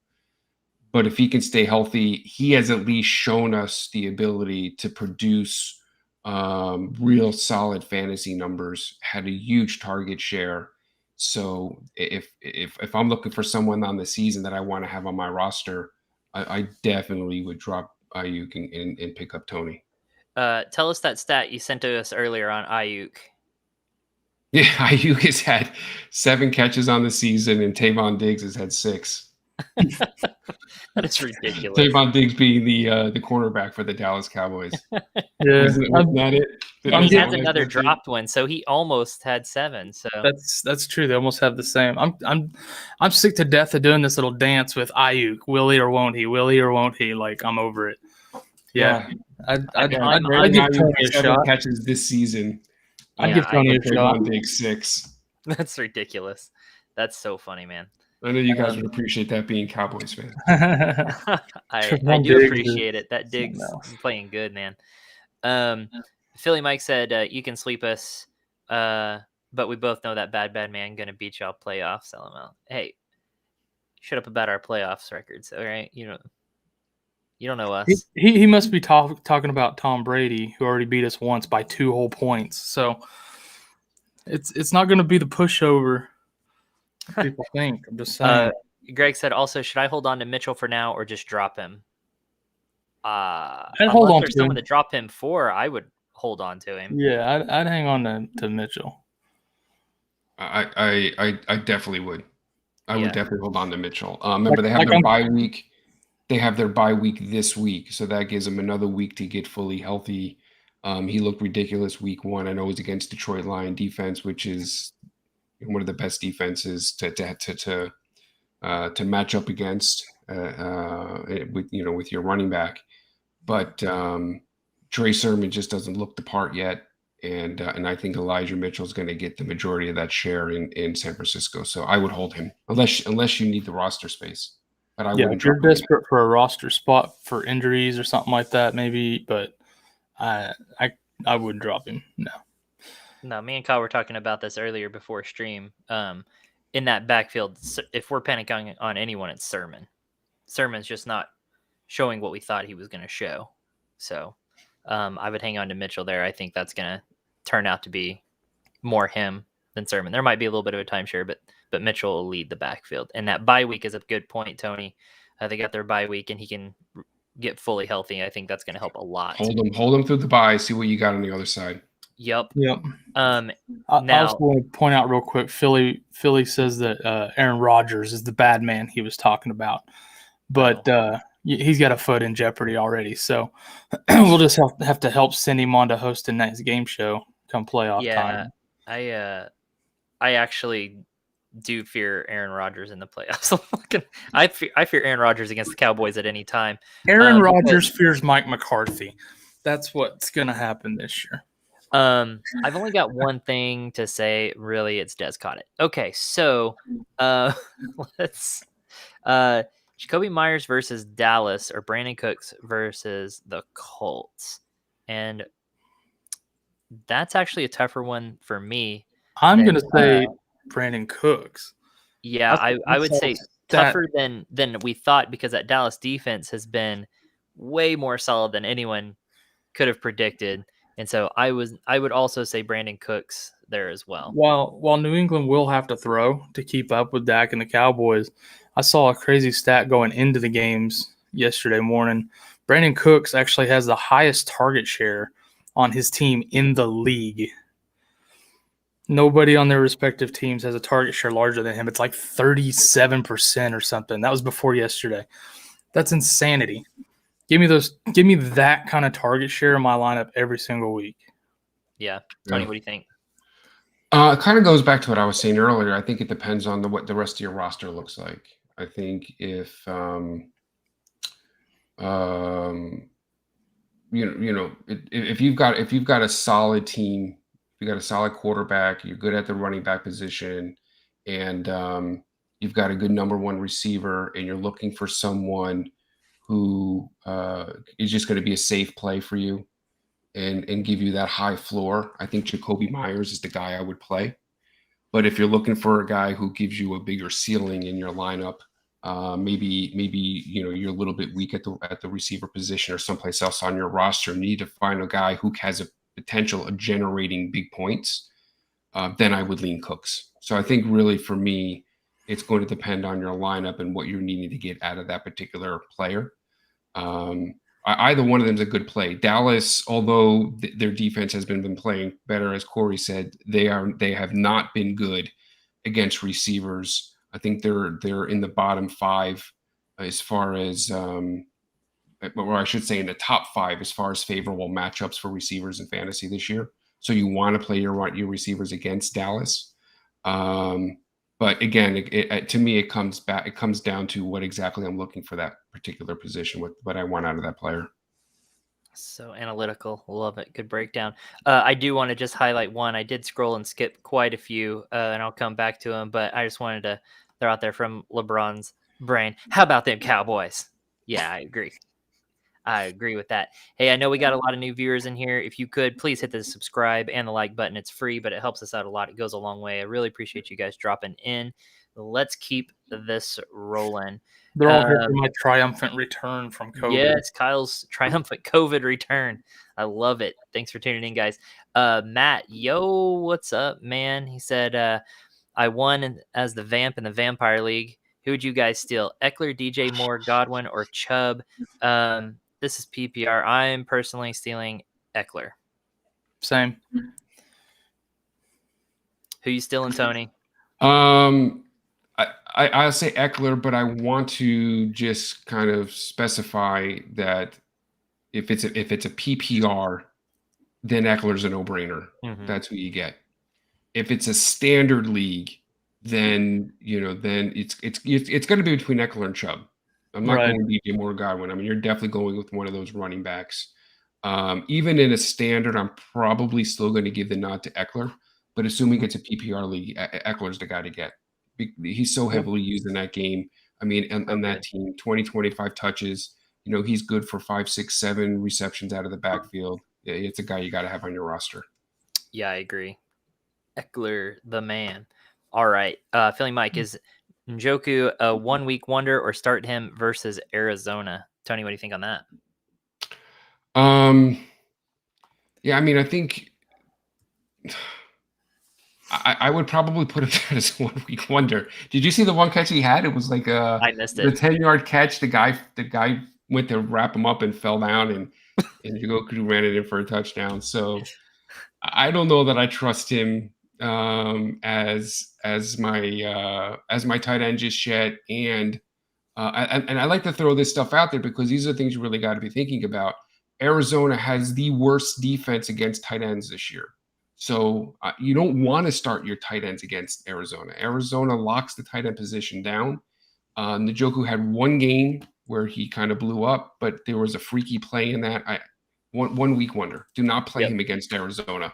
But if he can stay healthy, he has at least shown us the ability to produce real solid fantasy numbers, had a huge target share. So if I'm looking for someone on the season that I want to have on my roster, I definitely would drop Ayuk and pick up Tony. Tell us that stat you sent to us earlier on Ayuk. Yeah, Ayuk has had 7 catches on the season, and Tavon Diggs has had 6. That is ridiculous. Tavon Diggs being the cornerback for the Dallas Cowboys. Yeah, wasn't that it? He has another dropped one, so he almost had 7. So that's true. They almost have the same. I'm sick to death of doing this little dance with Ayuk. Will he or won't he? Will he or won't he? Like, I'm over it. Yeah. I'd give Tony a shot. Catches this season. I'd give Tony a shot. Diggs 6. That's ridiculous. That's so funny, man. I know you guys would appreciate that being Cowboys fans. I do appreciate it. That Diggs is playing good, man. Philly Mike said, you can sweep us, but we both know that bad man going to beat y'all playoffs. LML. Hey, shut up about our playoffs records, all right? You don't know us. He must be talking about Tom Brady, who already beat us once by 2 whole points. So it's not going to be the pushover people think. I'm just saying. Greg said also, should I hold on to Mitchell for now or just drop him? I'd hold on to someone to drop him for, I would hold on to him. Yeah, I'd hang on to Mitchell. I definitely would. I would definitely hold on to Mitchell. Remember, they have their bye week. They have their bye week this week, so that gives them another week to get fully healthy. He looked ridiculous week 1. I know it was against Detroit Lion defense, which is one of the best defenses to match up against with your running back. But Trey Sermon just doesn't look the part yet, and I think Elijah Mitchell is going to get the majority of that share in San Francisco. So I would hold him unless you need the roster space. But if you're desperate for a roster spot for injuries or something like that, maybe. But I wouldn't drop him. No, me and Kyle were talking about this earlier before stream. In that backfield, if we're panicking on anyone, it's Sermon. Sermon's just not showing what we thought he was going to show. So I would hang on to Mitchell there. I think that's going to turn out to be more him than Sermon. There might be a little bit of a timeshare, but Mitchell will lead the backfield. And that bye week is a good point, Tony. They got their bye week, and he can get fully healthy. I think that's going to help a lot. Hold him through the bye. See what you got on the other side. Yep. I also want to point out real quick, Philly says that Aaron Rodgers is the bad man he was talking about. But he's got a foot in jeopardy already. So we'll just have to help send him on to host a nice game show come playoff time. I actually do fear Aaron Rodgers in the playoffs. I fear Aaron Rodgers against the Cowboys at any time. Aaron Rodgers fears Mike McCarthy. That's what's going to happen this year. I've only got one thing to say. Really, it's Des caught it. Okay, so let's Jacoby Myers versus Dallas or Brandon Cooks versus the Colts. And that's actually a tougher one for me. I'm going to say Brandon Cooks. Yeah, I would say tougher than we thought, because that Dallas defense has been way more solid than anyone could have predicted. And so I would also say Brandon Cooks there as well. While New England will have to throw to keep up with Dak and the Cowboys, I saw a crazy stat going into the games yesterday morning. Brandon Cooks actually has the highest target share on his team in the league. Nobody on their respective teams has a target share larger than him. It's like 37% or something. That was before yesterday. That's insanity. Give me that kind of target share in my lineup every single week. Yeah. Tony, what do you think? It kind of goes back to what I was saying earlier. I think it depends on what the rest of your roster looks like. I think if if you've got a solid team, you got a solid quarterback, you're good at the running back position, and you've got a good number one receiver, and you're looking for someone who is just going to be a safe play for you and give you that high floor, I think Jacoby Myers is the guy I would play. But if you're looking for a guy who gives you a bigger ceiling in your lineup, maybe you're a little bit weak at the receiver position or someplace else on your roster, and you need to find a guy who has a potential of generating big points, then I would lean Cooks. So I think really for me, it's going to depend on your lineup and what you're needing to get out of that particular player. Either one of them is a good play. Dallas, although their defense has been playing better, as Corey said, they have not been good against receivers. I think they're in the bottom five as far as, or I should say in the top five as far as favorable matchups for receivers in fantasy this year. So you want to play your receivers against Dallas. But again, to me, it comes down to what exactly I'm looking for that particular position, what I want out of that player. So analytical. Love it. Good breakdown. I do want to just highlight one. I did scroll and skip quite a few, and I'll come back to them, but I just wanted to throw out there from LeBron's brain. How about them Cowboys? Yeah, I agree. I agree with that. Hey, I know we got a lot of new viewers in here. If you could, please hit the subscribe and the like button. It's free, but it helps us out a lot. It goes a long way. I really appreciate you guys dropping in. Let's keep this rolling. They're all here for my triumphant return from COVID. Yes, Kyle's triumphant COVID return. I love it. Thanks for tuning in, guys. Matt, yo, what's up, man? He said, I won as the Vamp in the Vampire League. Who would you guys steal? Eckler, DJ Moore, Godwin, or Chubb? This is PPR. I'm personally stealing Eckler. Same. Who you stealing, Tony? I'll say Eckler, but I want to just kind of specify that if it's a PPR, then Eckler's a no-brainer. Mm-hmm. That's who you get. If it's a standard league, then it's going to be between Eckler and Chubb. I'm not going DJ Moore, Godwin. I mean, you're definitely going with one of those running backs. Even in a standard, I'm probably still going to give the nod to Eckler. But assuming it's a PPR league, Eckler's the guy to get. He's so heavily used in that game. I mean, on that team, 20, 25 touches. He's good for 5, 6, 7 receptions out of the backfield. Yeah, it's a guy you got to have on your roster. Yeah, I agree. Eckler, the man. All right. Philly Mike, is Njoku a 1 week wonder, or start him versus Arizona? Tony, what do you think on that? Yeah, I mean, I think I would probably put him as 1 week wonder. Did you see the one catch he had? It was like I missed it. The 10-yard catch. The guy went to wrap him up and fell down, and Njoku ran it in for a touchdown. So I don't know that I trust him as my tight end just yet. And I like to throw this stuff out there because these are things you really got to be thinking about. Arizona has the worst defense against tight ends this year. So you don't want to start your tight ends against Arizona. Arizona locks the tight end position down. Njoku had one game where he kind of blew up, but there was a freaky play in that. one week wonder. Do not play Yep. him against Arizona.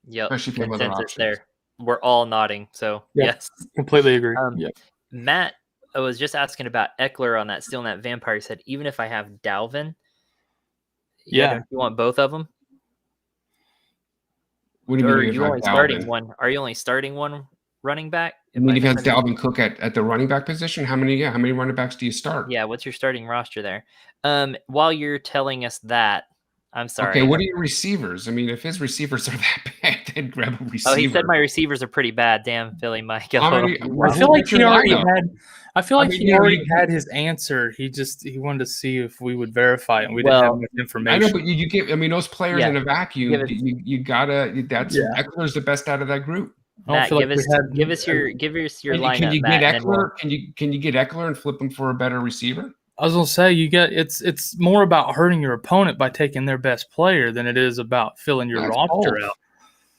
Yep. Especially if you have other Consensus options. there. We're all nodding. So Yep. yes. Completely agree. Yep. Matt was just asking about Eckler on that Stealing That Vampire. He said, even if I have Dalvin, don't you want both of them? What do you mean? Or are you only starting one? Are you only starting one running back? I mean, if you have Dalvin Cook at the running back position, how many running backs do you start? Yeah, what's your starting roster there? While you're telling us that, I'm sorry. Okay, what are your receivers? I mean, if his receivers are that bad, then grab a receiver. Oh, he said my receivers are pretty bad. Damn, Philly Mike. I feel like he already had his answer. He wanted to see if we would verify it, and we didn't have enough information. I know, but you give. I mean, those players in a vacuum. You gotta. That's Eckler's the best out of that group. Matt, give us your lineup. Can you get Eckler? Can you get Eckler and flip him for a better receiver? I was gonna say it's more about hurting your opponent by taking their best player than it is about filling your roster out.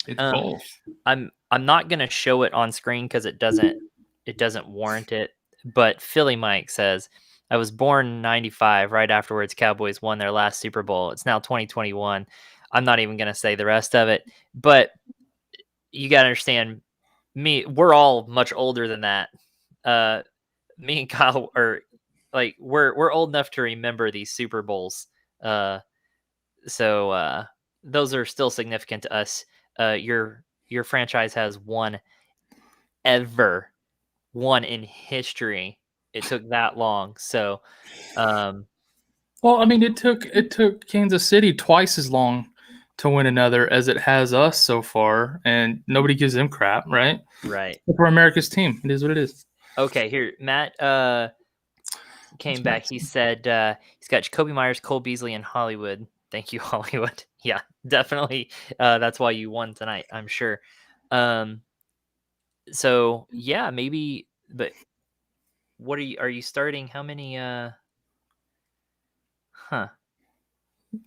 It's both. I'm not gonna show it on screen because it doesn't warrant it. But Philly Mike says, I was born in 95. Right afterwards, Cowboys won their last Super Bowl. It's now 2021. I'm not even gonna say the rest of it, but you gotta understand me. We're all much older than that. Me and Kyle are. Like we're old enough to remember these Super Bowls, so those are still significant to us. Your franchise has won in history. It took that long, so. Well, I mean, it took Kansas City twice as long to win another as it has us so far, and nobody gives them crap, right? Right. We're America's team. It is what it is. Okay, here, Matt. Came back. He said he's got Jacoby Myers, Cole Beasley, and Hollywood. Thank you, Hollywood. Yeah, definitely. That's why you won tonight, I'm sure. So yeah, maybe. But what are you starting? How many? That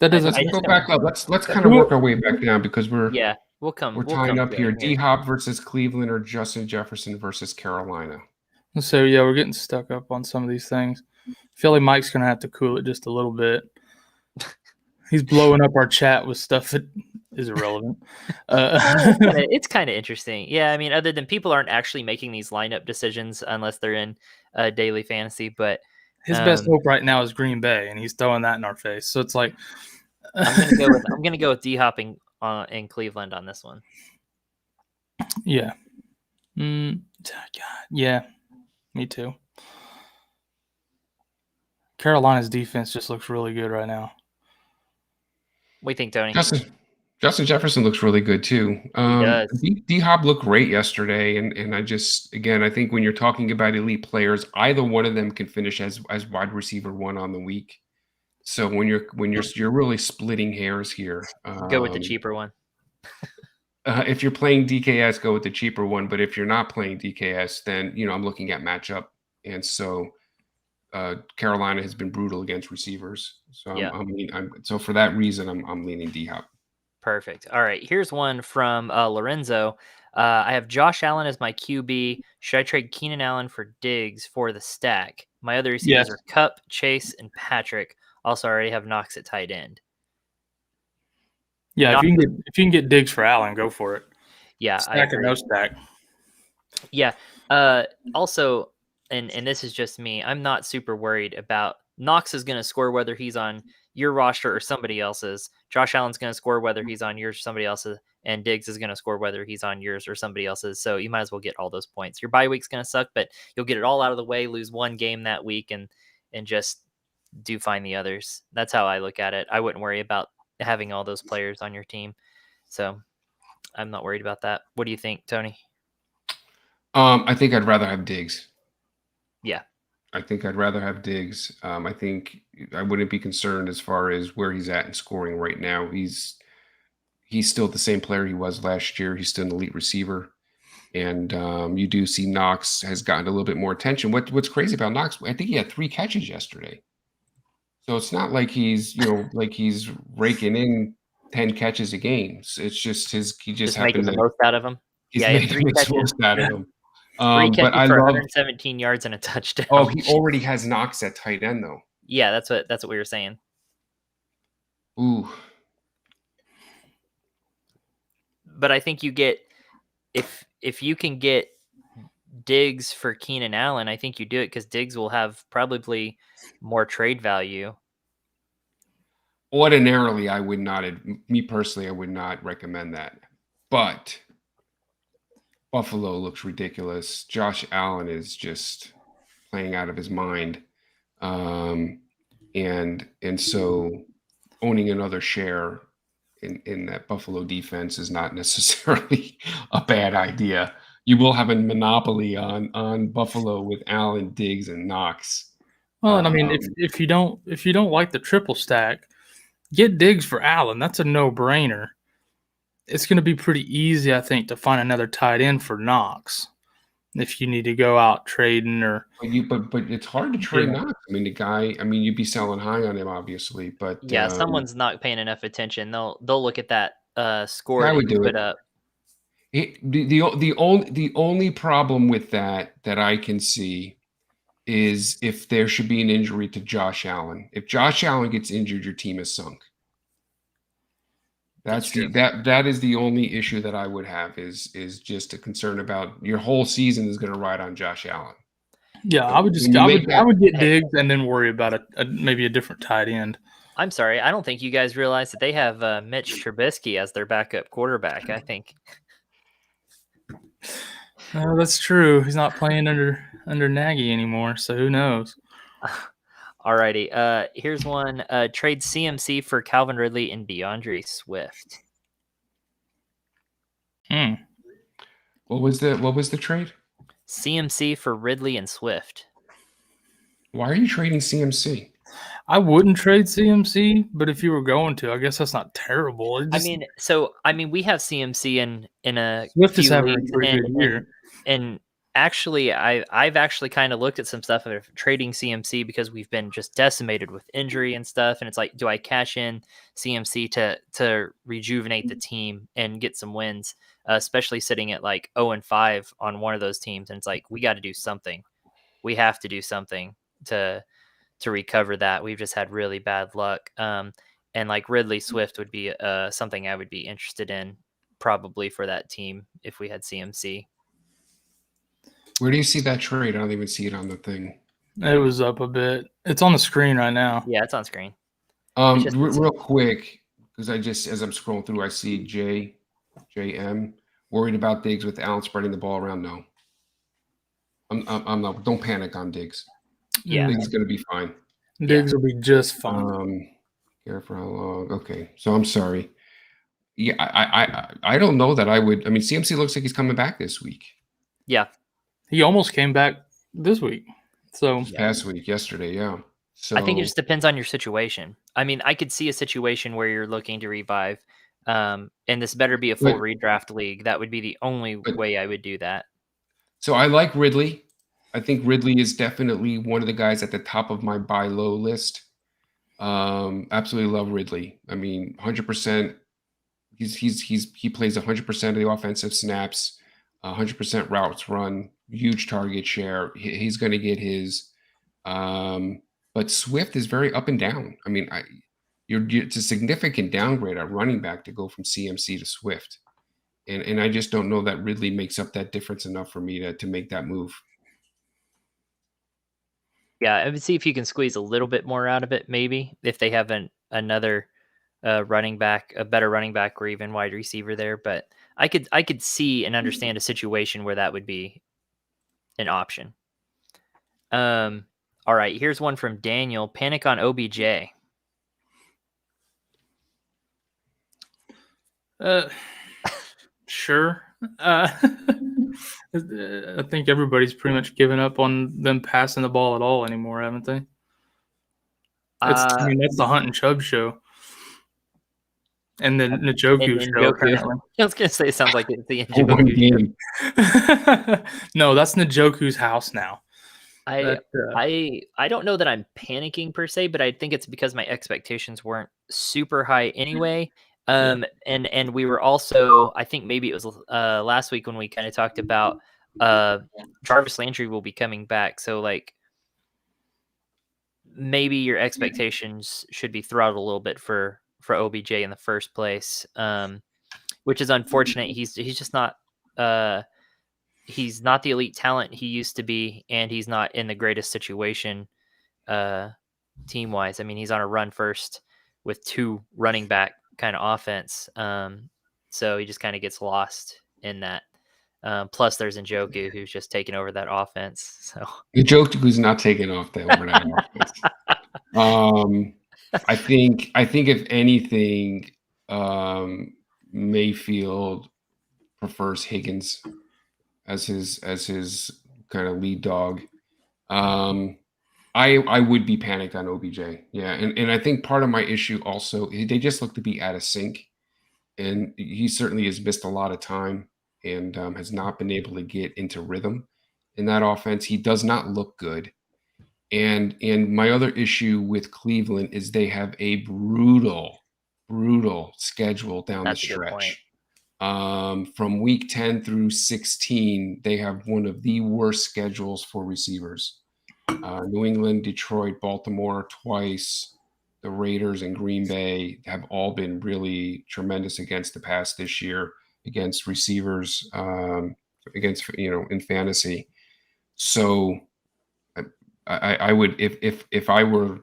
doesn't go back up. Let's kind of work our way back down because we're tying up here. D-Hop versus Cleveland or Justin Jefferson versus Carolina. So yeah, we're getting stuck up on some of these things. Philly Mike's gonna have to cool it just a little bit. He's blowing up our chat with stuff that is irrelevant. It's kind of interesting. Yeah, I mean, other than people aren't actually making these lineup decisions unless they're in daily fantasy. But his best hope right now is Green Bay, and he's throwing that in our face. So it's like I'm gonna go with D-Hop in Cleveland on this one. Yeah. Yeah. Me too. Carolina's defense just looks really good right now. What do you think, Tony? Justin Jefferson looks really good too. He does. D-Hop looked great yesterday, and I think when you're talking about elite players, either one of them can finish as wide receiver one on the week. So when you're really splitting hairs here, go with the cheaper one. If you're playing DKS, go with the cheaper one. But if you're not playing DKS, then I'm looking at matchup, and so Carolina has been brutal against receivers. So so for that reason, I'm leaning D-Hop. Perfect. All right, here's one from Lorenzo. I have Josh Allen as my QB. Should I trade Keenan Allen for Diggs for the stack? My other receivers are Kupp, Chase, and Patrick. Also, I already have Knox at tight end. Yeah, if you can get Diggs for Allen, go for it. Yeah, stack or no stack. Yeah. Also, and this is just me, I'm not super worried about Knox is going to score whether he's on your roster or somebody else's. Josh Allen's going to score whether he's on yours or somebody else's, and Diggs is going to score whether he's on yours or somebody else's. So you might as well get all those points. Your bye week's going to suck, but you'll get it all out of the way, lose one game that week, and just do fine the others. That's how I look at it. I wouldn't worry about having all those players on your team. So I'm not worried about that. What do you think, Tony? I think I'd rather have Diggs. Yeah. I think I'd rather have Diggs. I think I wouldn't be concerned as far as where he's at in scoring right now. He's still the same player he was last year. He's still an elite receiver. And you do see Knox has gotten a little bit more attention. What's crazy about Knox, I think he had 3 catches yesterday. So it's not like he's, like he's raking in 10 catches a game. It's just he just making the most out of them. He's making the most out of them. 3 catches for 117 yards and a touchdown. Oh, he already has Knox at tight end though. Yeah, that's what we were saying. Ooh, But I think you get if you can get Diggs for Keenan Allen, I think you do it because Diggs will have probably more trade value. Ordinarily, I would not. Me personally, I would not recommend that. But Buffalo looks ridiculous. Josh Allen is just playing out of his mind, and so owning another share in that Buffalo defense is not necessarily a bad idea. You will have a monopoly on Buffalo with Allen, Diggs, and Knox. Well, and I mean, if you don't like the triple stack, get Diggs for Allen. That's a no-brainer. It's going to be pretty easy, I think, to find another tight end for Knox if you need to go out trading or. But it's hard to trade Knox. I mean, the guy. I mean, you'd be selling high on him, obviously. But yeah, someone's not paying enough attention. They'll look at that score I that would you do put it. up. The only problem with that I can see is if there should be an injury to Josh Allen. If Josh Allen gets injured, your team is sunk. That is the only issue that I would have is just a concern about your whole season is going to ride on Josh Allen. Yeah, I would get Diggs and then worry about maybe a different tight end. I'm sorry, I don't think you guys realize that they have Mitch Trubisky as their backup quarterback. I think. That's true. He's not playing under Nagy anymore, so who knows? Alrighty. Here's one. Trade CMC for Calvin Ridley and DeAndre Swift. What was the trade? CMC for Ridley and Swift. Why are you trading CMC? I wouldn't trade CMC, but if you were going to, I guess that's not terrible. I mean, we have CMC in a Swift is having a pretty good year. And actually, I've actually kind of looked at some stuff of trading CMC because we've been just decimated with injury and stuff. And it's like, do I cash in CMC to rejuvenate the team and get some wins, especially sitting at like 0-5 on one of those teams? And it's like, we got to do something. We have to do something to recover that. We've just had really bad luck. And like Ridley Swift would be something I would be interested in probably for that team if we had CMC. Where do you see that trade? I don't even see it on the thing. It was up a bit. It's on the screen right now. Yeah, it's on screen. Real quick, because as I'm scrolling through, I see JM worried about Diggs with Allen spreading the ball around. No, I'm not. Don't panic on Diggs. Yeah, Diggs is going to be fine. Diggs will be just fine. Care for how long? Okay, so I'm sorry. Yeah, I don't know that I would. I mean, CMC looks like he's coming back this week. Yeah. He almost came back this week. So past week, yesterday, yeah. So I think it just depends on your situation. I mean, I could see a situation where you're looking to revive, and this better be a full redraft league. That would be the only way I would do that. So I like Ridley. I think Ridley is definitely one of the guys at the top of my buy low list. Absolutely love Ridley. I mean, 100%. He plays 100% of the offensive snaps, 100% routes run. Huge target share. He's going to get his, but Swift is very up and down. I mean, it's a significant downgrade at running back to go from CMC to Swift, and I just don't know that Ridley makes up that difference enough for me to make that move. Yeah, I would see if you can squeeze a little bit more out of it, maybe if they have another running back, a better running back, or even wide receiver there. But I could see and understand a situation where that would be an option. All right, here's one from Daniel. Panic on OBJ. Sure. I think everybody's pretty much given up on them passing the ball at all anymore, haven't they? I mean, that's the Hunt and Chubb show. And then Njoku show, apparently. I was going to say, it sounds like it's the Njoku game. No, that's Njoku's house now. I don't know that I'm panicking per se, but I think it's because my expectations weren't super high anyway. And we were also, I think maybe it was last week when we kind of talked about Jarvis Landry will be coming back. So like maybe your expectations should be throttled a little bit for OBJ in the first place. which is unfortunate. He's just not he's not the elite talent he used to be, and he's not in the greatest situation team wise. I mean, he's on a run first with 2 running back kind of offense. So he just kind of gets lost in that. Plus there's Njoku who's just taking over that offense. So Njoku's not taking off over that offense. I think if anything, Mayfield prefers Higgins as his kind of lead dog. I would be panicked on OBJ. Yeah. And I think part of my issue also, they just look to be out of sync. And he certainly has missed a lot of time and has not been able to get into rhythm in that offense. He does not look good. And my other issue with Cleveland is they have a brutal schedule down the stretch. From week 10 through 16, they have one of the worst schedules for receivers. New England, Detroit, Baltimore twice, the Raiders and Green Bay have all been really tremendous against the pass this year, against receivers, against, in fantasy. So I would, if I were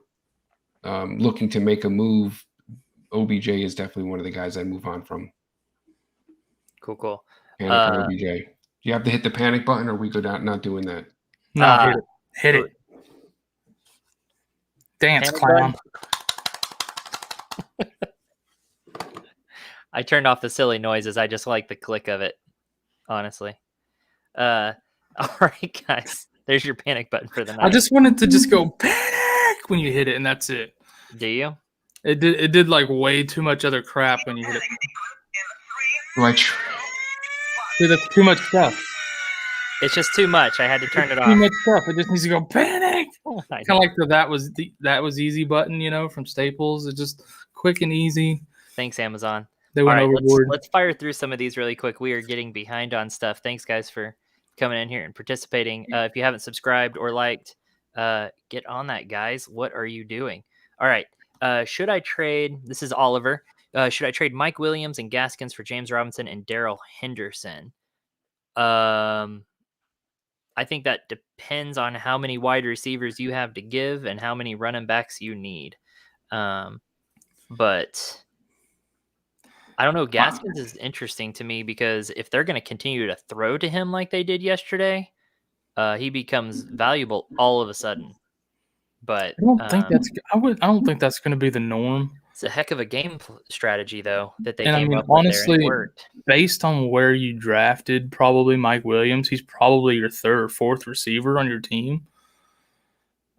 looking to make a move, OBJ is definitely one of the guys I'd move on from. Cool. Panic on OBJ. Do you have to hit the panic button, or we go down not doing that? No, hit it. Dance, clown. I turned off the silly noises. I just like the click of it, honestly. All right, guys. There's your panic button for the night. I just wanted to just go panic when you hit it, and that's it. Do you? It did like way too much other crap when you hit it. Right. Dude, that's too much stuff. It's just too much. I had to turn it off. Too much stuff. It just needs to go panic. Kind of like that was easy button, from Staples. It's just quick and easy. Thanks, Amazon. They went overboard. Let's fire through some of these really quick. We are getting behind on stuff. Thanks, guys, for coming in here and participating. If you haven't subscribed or liked, get on that, guys. What are you doing? All right. Should I trade? This is Oliver. Should I trade Mike Williams and Gaskins for James Robinson and Daryl Henderson? I think that depends on how many wide receivers you have to give and how many running backs you need. But I don't know. Gaskins is interesting to me because if they're going to continue to throw to him like they did yesterday, he becomes valuable all of a sudden. But I don't think that's going to be the norm. It's a heck of a game strategy, though, that they came up with honestly, there, and it worked. Based on where you drafted probably Mike Williams, he's probably your 3rd or 4th receiver on your team.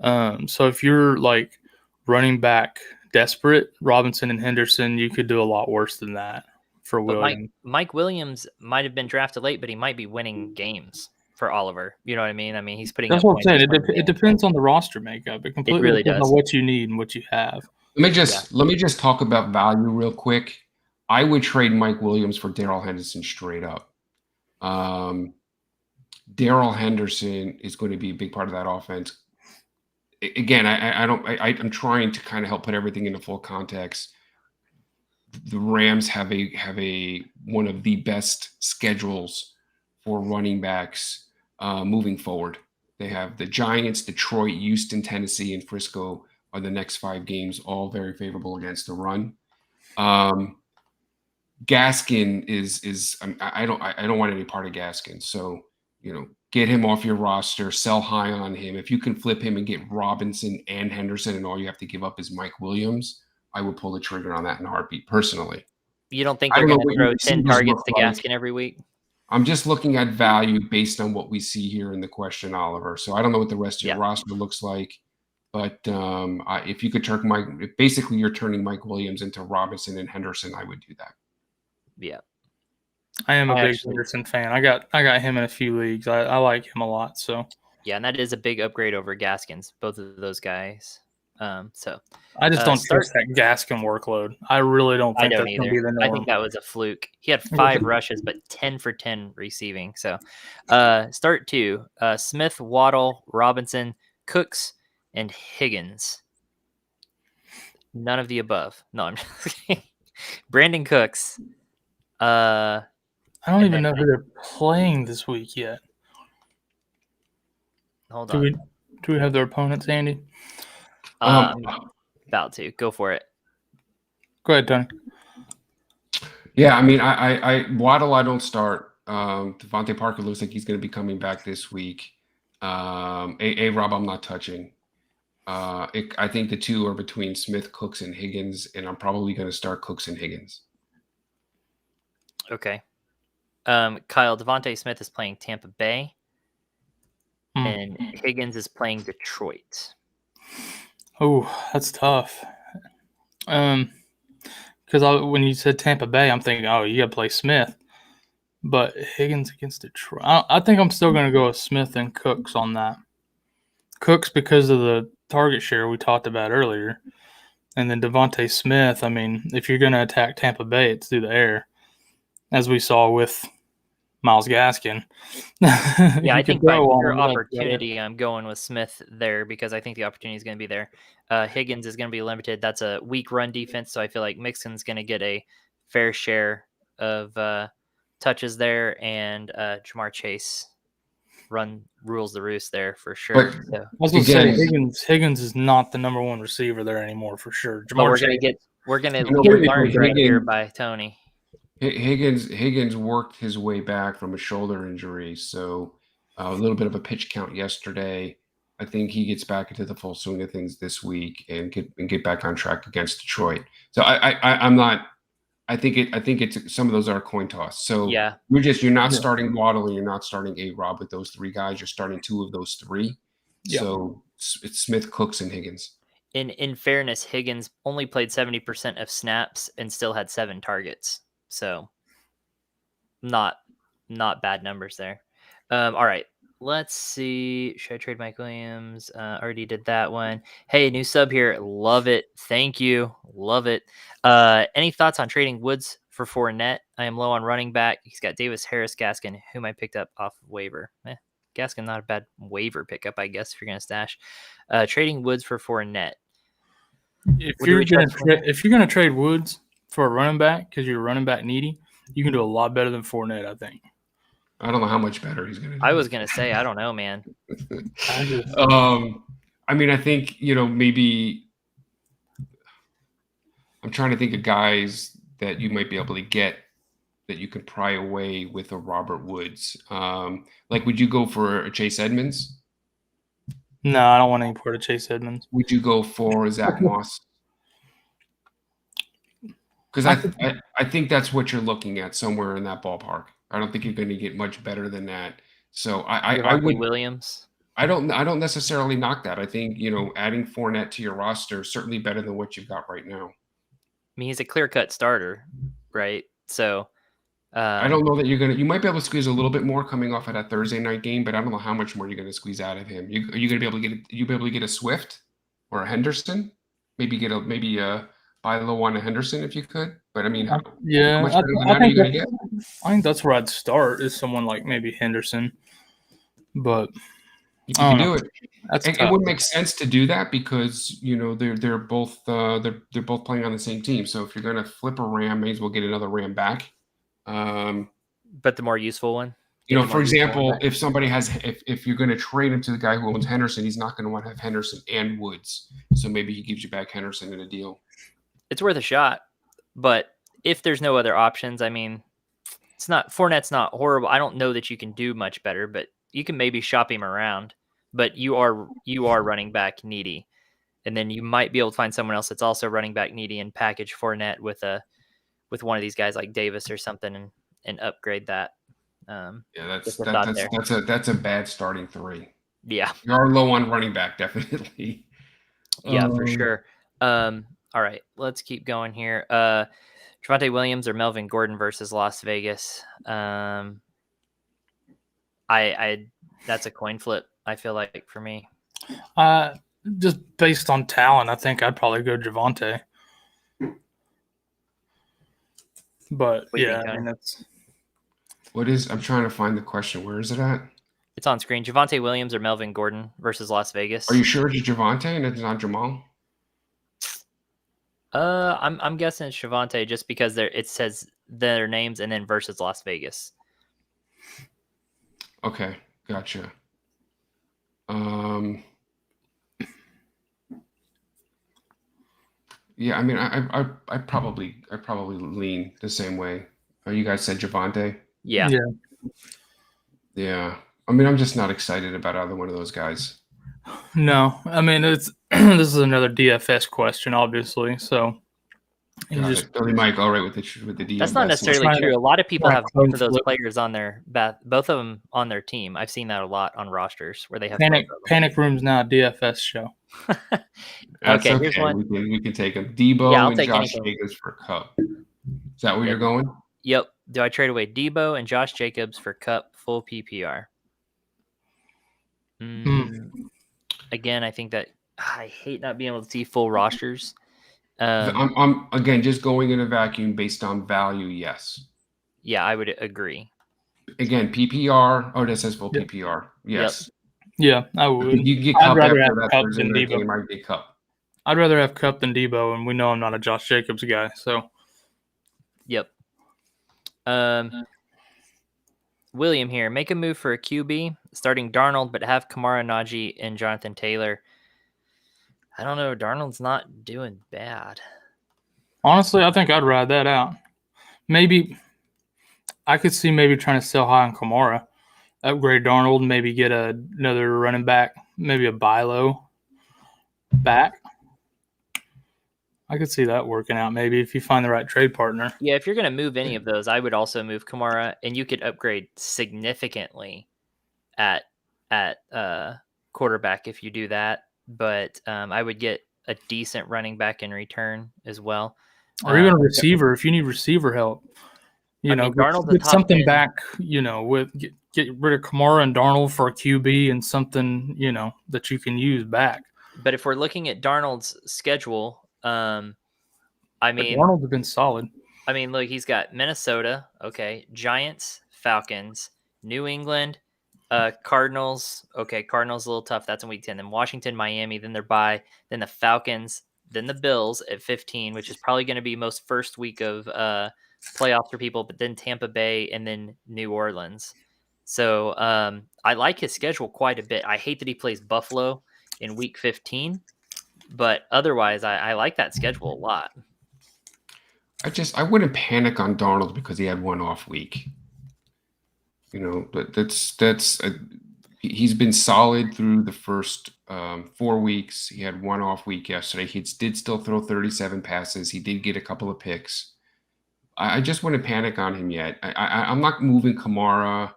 So if you're like running back desperate, Robinson and Henderson, you could do a lot worse than that for Williams. Mike Williams might have been drafted late, but he might be winning games for Oliver. You know what I mean? I mean, he's putting. That's what I'm saying. It depends on the roster makeup. It completely really depends does on what you need and what you have. Let me just talk about value real quick. I would trade Mike Williams for Daryl Henderson straight up. Daryl Henderson is going to be a big part of that offense. Again, I'm trying to kind of help put everything into full context. The Rams have one of the best schedules for running backs moving forward. They have the Giants, Detroit, Houston, Tennessee, and Frisco are the next 5 games, all very favorable against the run. Gaskin is I don't want any part of Gaskin. So, get him off your roster, sell high on him. If you can flip him and get Robinson and Henderson and all you have to give up is Mike Williams, I would pull the trigger on that in a heartbeat personally. You don't think they're going to throw 10 targets to Gaskin every week? I'm just looking at value based on what we see here in the question, Oliver. So I don't know what the rest of your roster looks like. But if you could turn basically you're turning Mike Williams into Robinson and Henderson, I would do that. Yeah, I am a big Henderson fan. I got him in a few leagues. I like him a lot. So yeah, and that is a big upgrade over Gaskins. Both of those guys. So I just don't trust that Gaskin workload. I really don't think that's going to be the norm. I think that was a fluke. He had 5 rushes, but 10 for 10 receiving. So start 2: Smith, Waddle, Robinson, Cooks, and Higgins. None of the above. No, I'm just kidding. Brandon Cooks. Uh, I don't And even then know who they're playing this week yet. hold Do on. we have their opponents, Andy? I'm about to go for it. Go ahead, Tony. Yeah, I mean, I Waddle, I don't start. Devontae Parker looks like he's going to be coming back this week. Rob, I'm not touching. I think the two are between Smith, Cooks, and Higgins, and I'm probably going to start Cooks and Higgins. Okay. Kyle, Devonta Smith is playing Tampa Bay, and Higgins is playing Detroit. Oh, that's tough. Because when you said Tampa Bay, I'm thinking, oh, you got to play Smith. But Higgins against Detroit. I think I'm still going to go with Smith and Cooks on that. Cooks because of the target share we talked about earlier. And then Devonta Smith, I mean, if you're going to attack Tampa Bay, it's through the air, as we saw with Myles Gaskin. Yeah, I think by pure opportunity, I'm going with Smith there because I think the opportunity is going to be there. Higgins is going to be limited. That's a weak run defense, so I feel like Mixon's going to get a fair share of touches there, and Jamar Chase rules the roost there for sure. But I was going to say Higgins is not the number one receiver there anymore for sure. Jamar we're gonna get learned right here by Tony. Higgins worked his way back from a shoulder injury, so a little bit of a pitch count yesterday. I think he gets back into the full swing of things this week and get back on track against Detroit. So I'm not. I think it's some of those are a coin toss. So yeah, you're not starting Waddle and you're not starting A-Rob with those three guys. You're starting two of those three. Yep. So it's Smith, Cooks, and Higgins. In fairness, Higgins only played 70% of snaps and still had 7 targets. So not bad numbers there. All right. Let's see. Should I trade Mike Williams? Already did that one. Hey, new sub here. Love it. Thank you. Love it. Any thoughts on trading Woods for Fournette? I am low on running back. He's got Davis, Harris, Gaskin, whom I picked up off of waiver. Gaskin, not a bad waiver pickup, I guess, if you're going to stash. Trading Woods for Fournette. If you're going to trade Woods for a running back because you're running back needy, you can do a lot better than Fournette, I think. I don't know how much better he's going to do. I was going to say, I don't know, man. I mean, I think, maybe I'm trying to think of guys that you might be able to get that you could pry away with a Robert Woods. Would you go for a Chase Edmunds? No, I don't want any part of Chase Edmunds. Would you go for Zach Moss? Because I think that's what you're looking at somewhere in that ballpark. I don't think you're going to get much better than that. So I would Williams. I don't necessarily knock that. I think adding Fournette to your roster is certainly better than what you've got right now. I mean, he's a clear-cut starter, right? So I don't know that you might be able to squeeze a little bit more coming off of that Thursday night game, but I don't know how much more you're going to squeeze out of him. Are you going to be able to get a Swift or a Henderson? Maybe buy low on a Henderson if you could. But I mean, how much better than that are you going to get? I think that's where I'd start is someone like maybe Henderson. But you can do it. It would make sense to do that because they're both playing on the same team. So if you're going to flip a Ram, may as well get another Ram back. But the more useful one. For example, if somebody if you're going to trade him to the guy who owns Henderson, he's not going to want to have Henderson and Woods. So maybe he gives you back Henderson in a deal. It's worth a shot, but if there's no other options, I mean, Fournette's not horrible. I don't know that you can do much better, but you can maybe shop him around. But you are running back needy, and then you might be able to find someone else that's also running back needy and package Fournette with one of these guys like Davis or something and upgrade that. That's a bad starting 3. Yeah, you are low on running back, definitely. Yeah, for sure. All right, let's keep going here. Javonte Williams or Melvin Gordon versus Las Vegas. That's a coin flip. I feel like for me. Just based on talent, I think I'd probably go Javonte. But that's. I'm trying to find the question. Where is it at? It's on screen. Javonte Williams or Melvin Gordon versus Las Vegas. Are you sure it's Javonte and it's not Jamal? I'm guessing it's Javonte just because it says their names, and then versus Las Vegas. Okay, gotcha. Yeah, I mean, I probably lean the same way. You guys said Javonte. Yeah. Yeah. I mean, I'm just not excited about either one of those guys. No, I mean it's this is another DFS question, obviously. So Billy Mike, all right with the DFS. That's not necessarily true. A lot of people have both of those players on their both of them on their team. I've seen that a lot on rosters where they have Panic Room's now a DFS show. Okay, here's one. We can take him. Debo and Josh Jacobs for Cup. Is that where you're going? Yep. Do I trade away Debo and Josh Jacobs for Cup full PPR? Again, I think that I hate not being able to see full rosters. I'm again just going in a vacuum based on value. Yes. Yeah, I would agree. Again, PPR. Oh, that says full PPR. Yes. Yeah, I would. You get Cup after that. Cup than Debo. Game, I get Cup. I'd rather have Cup than Debo, and we know I'm not a Josh Jacobs guy. So. Yep. William here. Make a move for a QB, starting Darnold, but have Kamara, Najee, and Jonathan Taylor. I don't know. Darnold's not doing bad. Honestly, I think I'd ride that out. Maybe I could see trying to sell high on Kamara, upgrade Darnold, maybe get another running back, maybe a buy low back. I could see that working out maybe if you find the right trade partner. Yeah, if you're going to move any of those, I would also move Kamara, and you could upgrade significantly at quarterback if you do that. But I would get a decent running back in return as well. Or even a receiver if you need receiver help. Darnold's get something 10. Back, with get rid of Kamara and Darnold for a QB and something, that you can use back. But if we're looking at Darnold's schedule, Darnold's been solid. I mean, look, he's got Minnesota, okay, Giants, Falcons, New England, Cardinals. Okay, Cardinals a little tough. That's in week 10. Then Washington, Miami, then they're bye. Then the Falcons, then the Bills at 15, which is probably going to be most first week of playoffs for people, but then Tampa Bay and then New Orleans. So I like his schedule quite a bit. I hate that he plays Buffalo in week 15, but otherwise I like that schedule a lot. I wouldn't panic on Darnold because he had one off week. But he's been solid through the first 4 weeks. He had one off week yesterday. He did still throw 37 passes. He did get a couple of picks. I just wouldn't panic on him yet. I'm not moving Kamara.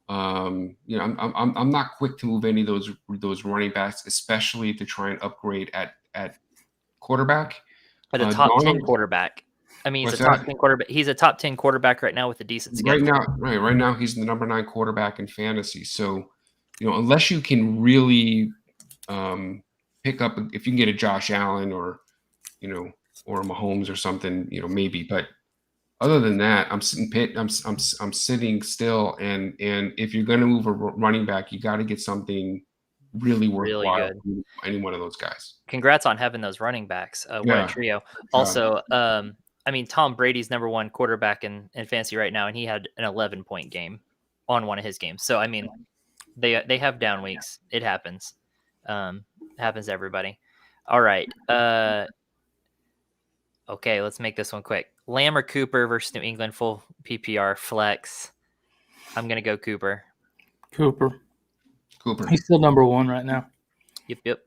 I'm not quick to move any of those running backs, especially to try and upgrade at quarterback. At a top 10 quarterback. I mean, he's a top 10 quarterback. He's a top 10 quarterback right now with a decent schedule. Right now, he's the number 9 quarterback in fantasy. So, unless you can really pick up, if you can get a Josh Allen or a Mahomes or something, maybe. But other than that, I'm sitting still, and if you're going to move a running back, you got to get something really worthwhile. Really any one of those guys. Congrats on having those running backs. What a trio. Also, Tom Brady's number 1 quarterback in fantasy right now, and he had an 11-point game on one of his games. So, they have down weeks. It happens. Happens to everybody. All right. Okay, let's make this one quick. Lamb or Cooper versus New England full PPR flex. I'm going to go Cooper. Cooper. He's still number 1 right now. Yep.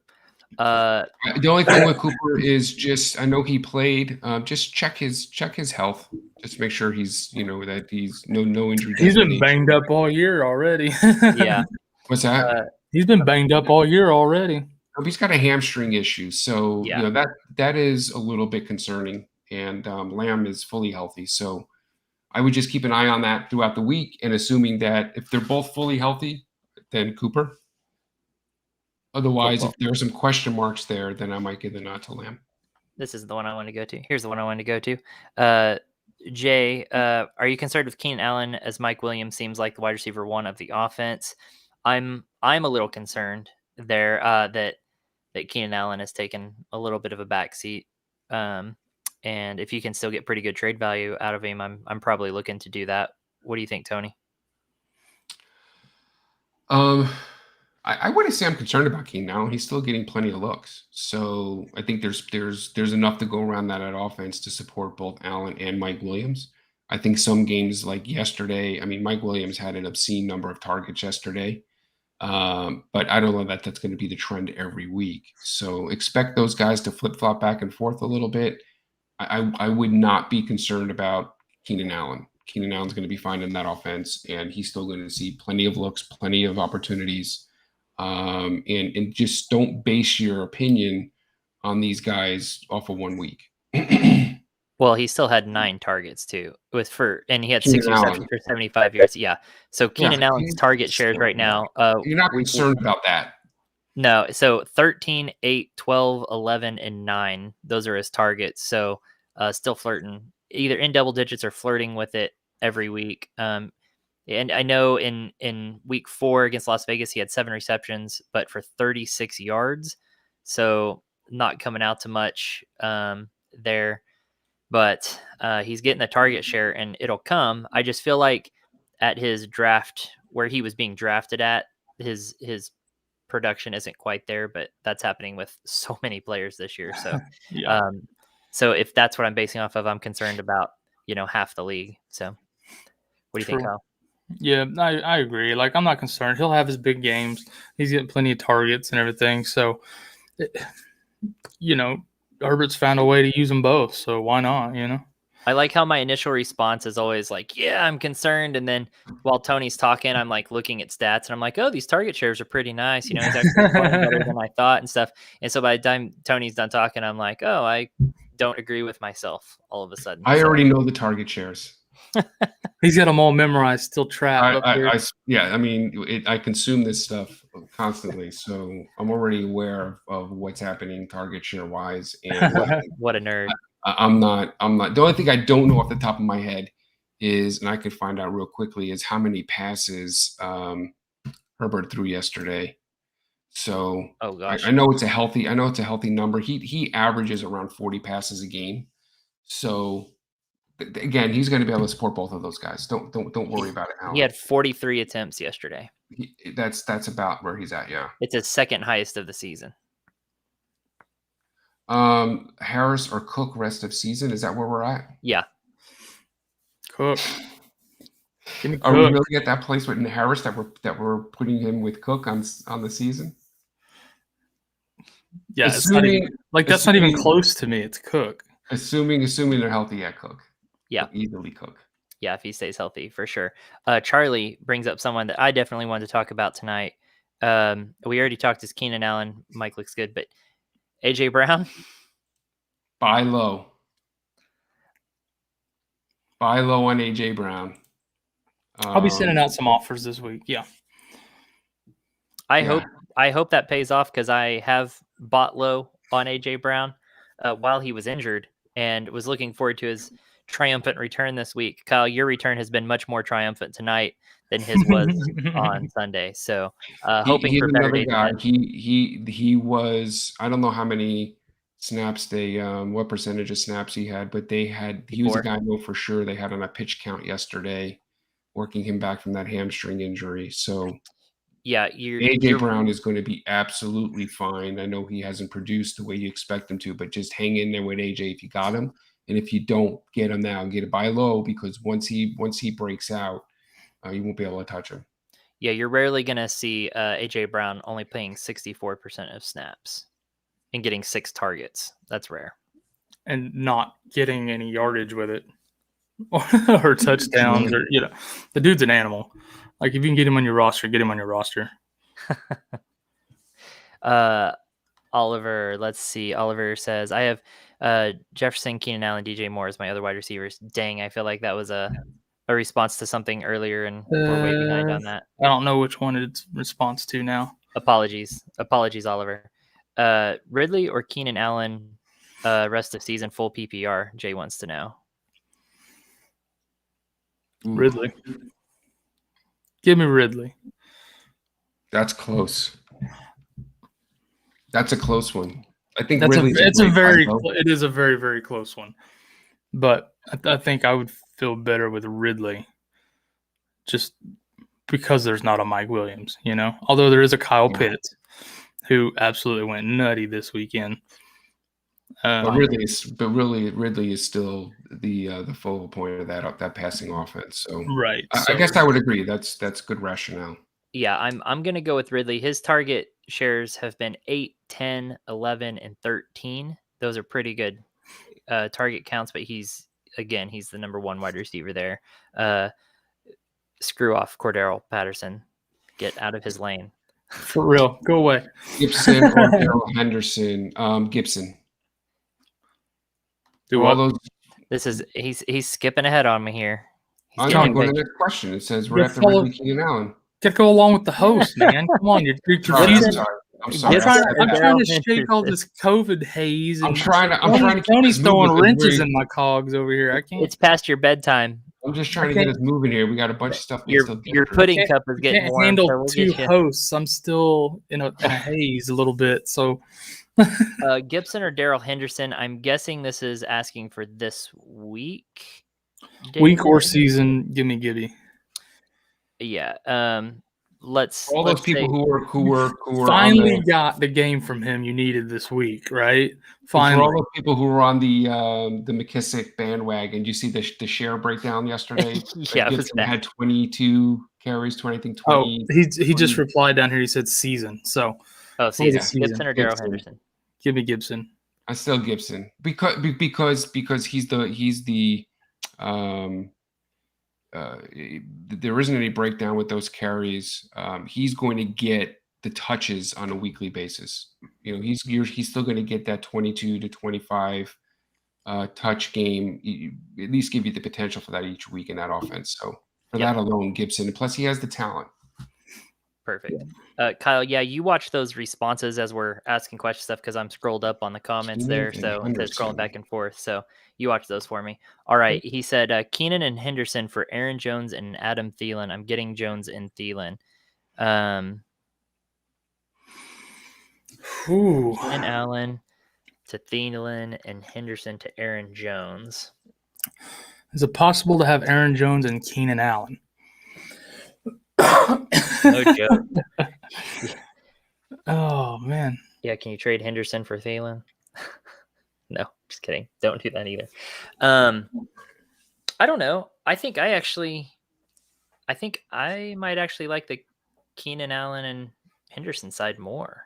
The only thing with Cooper is just I know he played. Just check his health. Just make sure he's that he's no injury. He's been banged up all year already. Yeah. What's that? He's been banged up all year already. He's got a hamstring issue, so that is a little bit concerning. And Lamb is fully healthy, so I would just keep an eye on that throughout the week. And assuming that if they're both fully healthy, then Cooper. Otherwise, if there are some question marks there, then I might give the nod to Lamb. This is the one I want to go to. Here's the one I wanted to go to. Jay, are you concerned with Keenan Allen as Mike Williams seems like the wide receiver 1 of the offense? I'm a little concerned there that Keenan Allen has taken a little bit of a backseat. And if you can still get pretty good trade value out of him, I'm probably looking to do that. What do you think, Tony? I wouldn't say I'm concerned about Keenan Allen. He's still getting plenty of looks, so I think there's enough to go around that offense to support both Allen and Mike Williams. I think some games like yesterday, I mean, Mike Williams had an obscene number of targets yesterday, but I don't know that that's going to be the trend every week. So expect those guys to flip flop back and forth a little bit. I would not be concerned about Keenan Allen. Keenan Allen's going to be fine in that offense, and he's still going to see plenty of looks, plenty of opportunities. And just don't base your opinion on these guys off of 1 week. Well, he still had 9 targets too, and he had Keenan 6 receptions for 75 yards. Yeah. So Keenan Allen's target shares right now. You're not concerned about that. No. So 13, 8, 12, 11, and 9. Those are his targets. So still flirting either in double digits or flirting with it every week. And I know in week 4 against Las Vegas, he had 7 receptions, but for 36 yards. So not coming out to much there. But he's getting the target share, and it'll come. I just feel like at his draft, where he was being drafted at, his production isn't quite there. But that's happening with so many players this year. So, Yeah. So if that's what I'm basing off of, I'm concerned about half the league. So, what do you think, Kyle? Yeah, I agree. Like, I'm not concerned. He'll have his big games. He's getting plenty of targets and everything. So, Herbert's found a way to use them both, so why not, I like how my initial response is always like, yeah, I'm concerned. And then while Tony's talking, I'm like looking at stats and I'm like, oh, these target shares are pretty nice. He's actually playing better than I thought and stuff. And so by the time Tony's done talking, I'm like, oh, I don't agree with myself all of a sudden. I already know the target shares. He's got them all memorized, still trapped. I consume this stuff constantly, so I'm already aware of what's happening target share wise. And what a nerd! I'm not. The only thing I don't know off the top of my head is, and I could find out real quickly, is how many passes Herbert threw yesterday. So oh gosh, I know it's a healthy number. He averages around 40 passes a game. So. Again, he's going to be able to support both of those guys. Don't worry about it, Alan. He had 43 attempts yesterday. That's about where he's at. Yeah, it's his second highest of the season. Harris or Cook rest of season, is that where we're at? Yeah, Cook. Are we really at that place with Harris that we're putting him with Cook on the season? Yeah, that's not even close to me. It's Cook. Assuming they're healthy at Cook. Yeah. Easily Cook. Yeah, if he stays healthy, for sure. Charlie brings up someone that I definitely wanted to talk about tonight. We already talked to Keenan Allen. Mike looks good, but A.J. Brown? Buy low. Buy low on A.J. Brown. I'll be sending out some offers this week. Yeah. I hope that pays off because I have bought low on A.J. Brown while he was injured and was looking forward to his triumphant return this week. Kyle, your return has been much more triumphant tonight than his was on Sunday. So hoping for better days ahead. He was, I don't know how many snaps what percentage of snaps he had, but he was a guy I know for sure they had on a pitch count yesterday, working him back from that hamstring injury. So yeah, A.J. Brown is going to be absolutely fine. I know he hasn't produced the way you expect him to, but just hang in there with A.J. if you got him. And if you don't get him now, get it buy low, because once he breaks out, you won't be able to touch him. Yeah, you're rarely going to see A.J. Brown only playing 64% of snaps and getting 6 targets. That's rare. And not getting any yardage with it or touchdowns or, the dude's an animal. Like, if you can get him on your roster, get him on your roster. Oliver, let's see. Oliver says, I have Jefferson, Keenan Allen, DJ Moore as my other wide receivers. Dang, I feel like that was a response to something earlier, and we're way behind on that. I don't know which one it's response to now. Apologies, Oliver. Ridley or Keenan Allen rest of season full PPR? Jay wants to know. Ridley. Give me Ridley. That's close. That's a close one. I think It is a very, very close one. But I think I would feel better with Ridley just because there's not a Mike Williams, although there is a Kyle Pitts who absolutely went nutty this weekend. But Ridley is still the focal point of that passing offense. So right. I guess I would agree. That's good rationale. Yeah, I'm going to go with Ridley. His target shares have been 8, 10, 11, and 13. Those are pretty good target counts, but he's the number one wide receiver there. Screw off Cordero Patterson. Get out of his lane. For real. Go away. Gibson or Daryl Henderson. Gibson. He's skipping ahead on me here. I'm going to the next question. It says we're after Ridley, Keenan Allen. Got to go along with the host, man. Come on, you're confusing. I'm sorry. I'm trying to shake all this COVID haze. I'm trying to. Tony's throwing wrenches in my cogs over here. I can't. It's past your bedtime. I'm just trying to get us moving here. We got a bunch of stuff. Your pudding cup is getting warm. Handle two hosts. I'm still in a haze a little bit. So, Gibson or Daryl Henderson? I'm guessing this is asking for this week. Week or season? Give me Gibby. Yeah. All those people who were finally got the game from him you needed this week, right? Finally, for all the people who were on the McKissick bandwagon, you see the share breakdown yesterday? Yeah, Gibson had 22 carries, 20. He just replied down here. He said season. So, season. Gibson or Daryl Henderson? Give me Gibson. I still Gibson because he's the there isn't any breakdown with those carries. He's going to get the touches on a weekly basis. He's still going to get that 22 to 25 touch game. At least give you the potential for that each week in that offense. So for that alone, Gibson. And plus, he has the talent. Perfect. Kyle, you watch those responses as we're asking question stuff because I'm scrolled up on the comments there. So instead of scrolling back and forth. So you watch those for me. All right. He said Keenan and Henderson for Aaron Jones and Adam Thielen. I'm getting Jones and Thielen. Keenan Allen to Thielen and Henderson to Aaron Jones. Is it possible to have Aaron Jones and Keenan Allen? No joke. Oh, man. Yeah, can you trade Henderson for Thielen? No, just kidding. Don't do that either. I don't know. I think I might actually like the Keenan Allen and Henderson side more.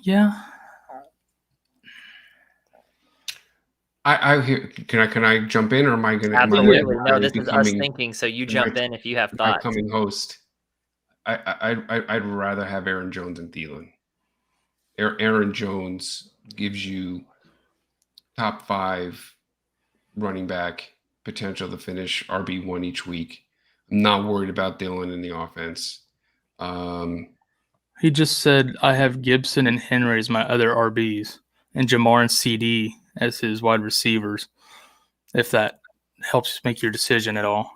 Yeah. I hear. Can I jump in, or am I going to? Absolutely. No, this is us thinking. So you jump in if you have thoughts. Coming host. I'd rather have Aaron Jones and Thielen. Aaron Jones gives you top 5 running back potential to finish RB1 each week. I'm not worried about Thielen in the offense. He just said I have Gibson and Henry as my other RBs, and Jamar and CD as his wide receivers. If that helps make your decision at all.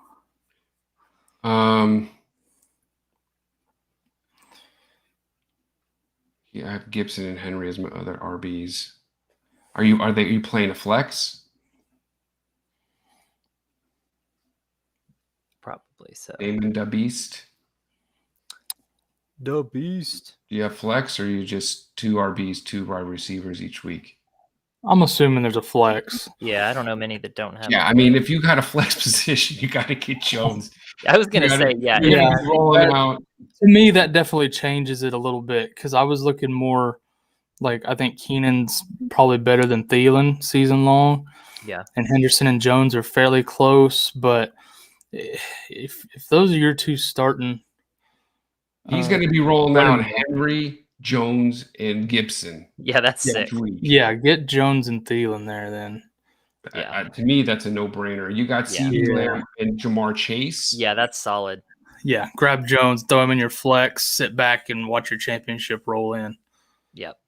Yeah, I have Gibson and Henry as my other RBs. Are you playing a flex? Probably so. Damon the Beast. The Beast. Do you have flex, or are you just 2 RBs, 2 wide receivers each week? I'm assuming there's a flex. Yeah, I don't know many that don't have. Yeah, I mean, if you got a flex position, you got to get Jones. I was gonna say, yeah. Rolling out. To me, that definitely changes it a little bit because I was looking more like I think Keenan's probably better than Thielen season long. Yeah, and Henderson and Jones are fairly close, but if those are your 2 starting, he's going to be rolling out Henry, Jones, and Gibson. Yeah, that's sick. Yeah, get Jones and Thielen there then. To me, that's a no-brainer. You got CeeDee Lamb and Jamar Chase. Yeah, that's solid. Yeah, grab Jones, throw him in your flex, sit back and watch your championship roll in. Yep.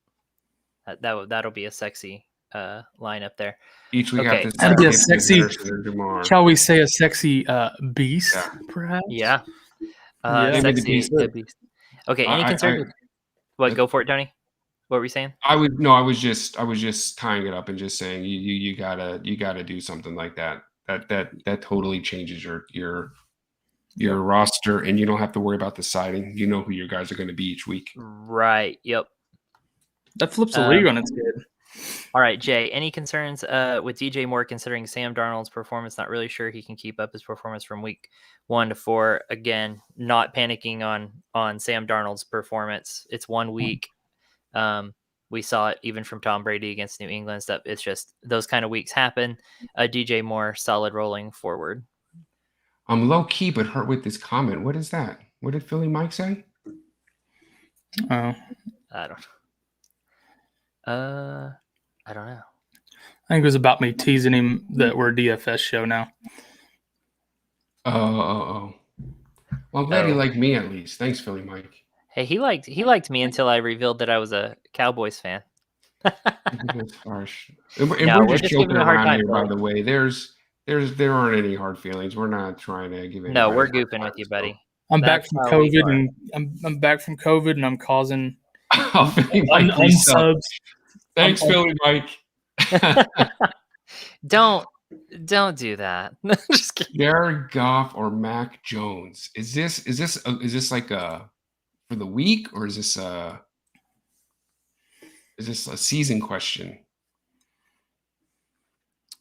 That'll be a sexy lineup there. Each week have to that'd be a sexy, shall we say a sexy beast, perhaps? Yeah. Sexy beast. Okay, any concerns? What, go for it, Tony? What were you saying? I was just tying it up and just saying you gotta do something like that. That totally changes your roster, and you don't have to worry about deciding. You know who your guys are going to be each week. Right. Yep. That flips the league on its head. All right, Jay. Any concerns with DJ Moore considering Sam Darnold's performance? Not really sure he can keep up his performance from week 1 to 4. Again, not panicking on Sam Darnold's performance. It's 1 week. We saw it even from Tom Brady against New England stuff. It's just those kind of weeks happen. DJ Moore, solid rolling forward. I'm low key but hurt with this comment. What is that? What did Philly Mike say? Oh, I don't know. I think it was about me teasing him that we're a DFS show now. Oh. Well, I'm glad he liked me at least. Thanks, Philly Mike. Hey, he liked me until I revealed that I was a Cowboys fan. That's harsh. And No, we're we're just just joking giving him a hard around time, here, by Philly. the way. There aren't any hard feelings. We're not trying to give No, anybody we're a hard goofing time, with you, so. buddy. I'm back That's from how we COVID, are. and I'm back from COVID, and I'm causing Philly Mike resub. unsubs. Thanks, Philly Mike. Don't do that. Just kidding. Jared Goff or Mac Jones? Is this like a for the week, or is this a season question?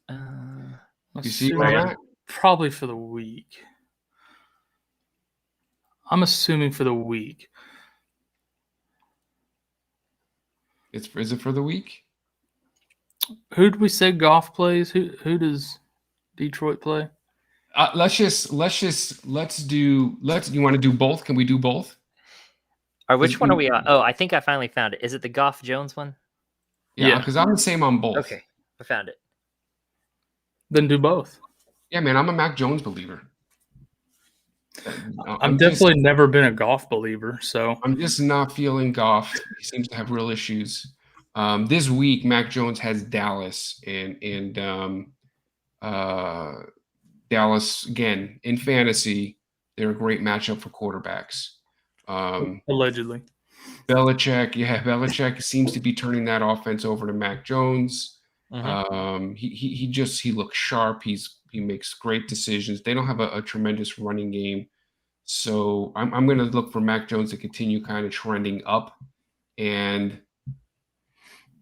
You see where I'm at? Probably for the week. I'm assuming for the week. Is it for the week? Who did we say Goff plays? Who does Detroit play? Let's do. You want to do both? Can we do both? Or which one are we on? Oh, I think I finally found it. Is it the Goff Jones one? Yeah, because I'm the same on both. Okay, I found it. Then do both. Yeah, man, I'm a Mac Jones believer. I've definitely never been a Goff believer, so I'm just not feeling Goff. He seems to have real issues. This week, Mac Jones has Dallas, and Dallas again in fantasy. They're a great matchup for quarterbacks. allegedly. Belichick seems to be turning that offense over to Mac Jones. Mhm. He looks sharp. He makes great decisions. They don't have a tremendous running game, so I'm going to look for Mac Jones to continue kind of trending up. And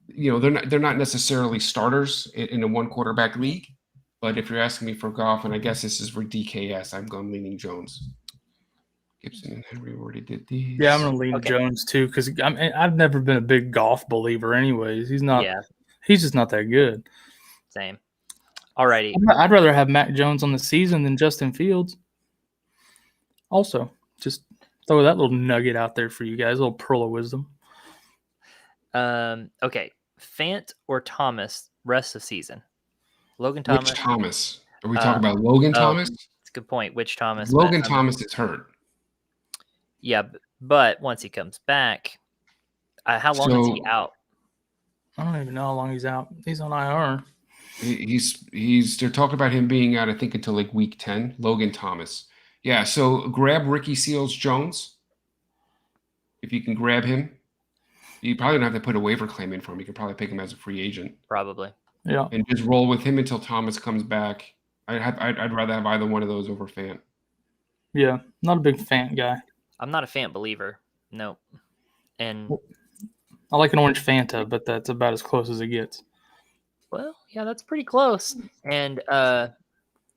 they're not necessarily starters in a one quarterback league, but if you're asking me for Goff, and I guess this is for DKS, I'm leaning Jones. Gibson and Henry already did these. Yeah, I'm going to lean Jones too because I've never been a big Goff believer. Anyways, he's not. Yeah. He's just not that good. Same. Alrighty. I'd rather have Mac Jones on the season than Justin Fields. Also, just throw that little nugget out there for you guys, a little pearl of wisdom. Okay. Fant or Thomas rest of season? Logan Thomas. Which Thomas? Are we talking about Logan Thomas? That's a good point. Which Thomas? Logan Thomas is hurt. Yeah, but once he comes back, how long is he out? I don't even know how long he's out. He's on IR. They're talking about him being out, I think, until like week 10. Logan Thomas. Yeah, so grab Ricky Seals-Jones. If you can grab him. You probably don't have to put a waiver claim in for him. You can probably pick him as a free agent. Probably. Yeah. And just roll with him until Thomas comes back. I'd rather have either one of those over Fant. Yeah, not a big Fant guy. I'm not a Fant believer. Nope. And I like an orange Fanta, but that's about as close as it gets. Well, yeah, that's pretty close. And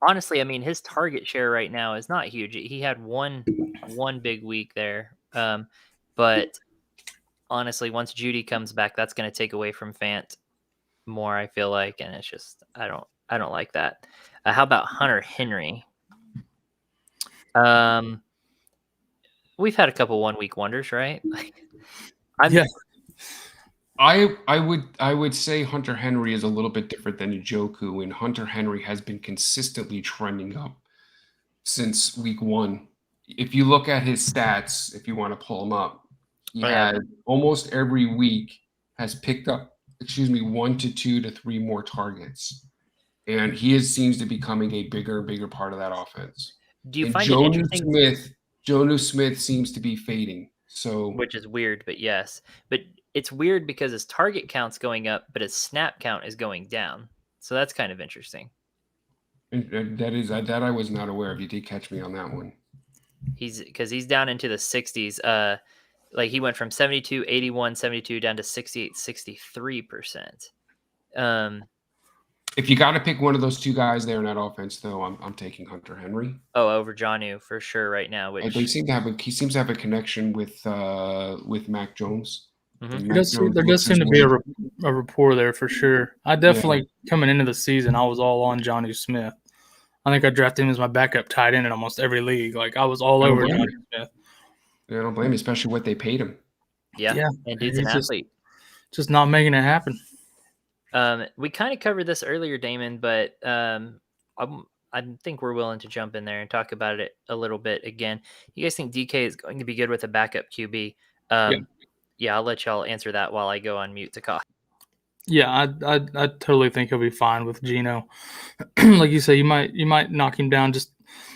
honestly, I mean, his target share right now is not huge. He had one big week there. But honestly, once Judy comes back, that's going to take away from Fant more, I feel like. And it's just, I don't like that. How about Hunter Henry? We've had a couple 1 week wonders, right? Yeah. I would say Hunter Henry is a little bit different than Njoku, and Hunter Henry has been consistently trending up since week 1. If you look at his stats, if you want to pull them up, he had almost every week has picked up, 1 to 2 to 3 more targets, and he seems to be becoming a bigger and bigger part of that offense. Do you find it interesting? Jonnu Smith seems to be fading. So, which is weird, but yes. But it's weird because his target count's going up, but his snap count is going down. So that's kind of interesting. that I was not aware of. You did catch me on that one. He's down into the 60s. Like he went from 72, 81, 72 down to 68, 63%. If you got to pick one of those two guys there in that offense, though, I'm taking Hunter Henry. Over Jonnu for sure right now. Which he seems to have a connection with Mac Jones. Mm-hmm. There does seem to be a rapport there for sure. I definitely coming into the season, I was all on Jonnu Smith. I think I drafted him as my backup tight end in almost every league. Like I was all over Jonnu Smith. Yeah, I don't blame you, especially what they paid him. Yeah. And dude's an athlete. Just not making it happen. We kind of covered this earlier, Damon, but I think we're willing to jump in there and talk about it a little bit again. You guys think DK is going to be good with a backup QB? Yeah, I'll let y'all answer that while I go on mute to cough. Yeah, I totally think he'll be fine with Geno. Like you say, you might knock him down just a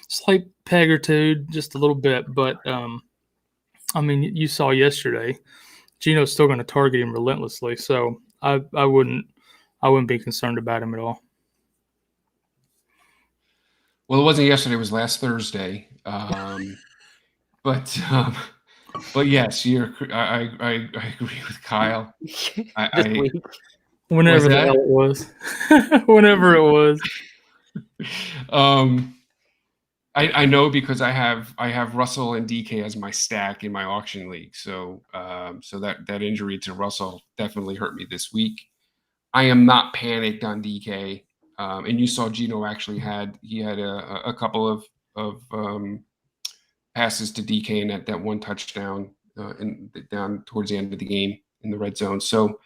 slight peg or two, just a little bit. But I mean, you saw yesterday, Geno's still going to target him relentlessly. So I wouldn't be concerned about him at all. Well, it wasn't yesterday; it was last Thursday. But yes, I agree with Kyle. Whenever the hell it was. Whenever it was. I know because I have Russell and DK as my stack in my auction league. So that injury to Russell definitely hurt me this week. I am not panicked on DK. And you saw Geno actually had a couple of passes to DK and that one touchdown down towards the end of the game in the red zone. So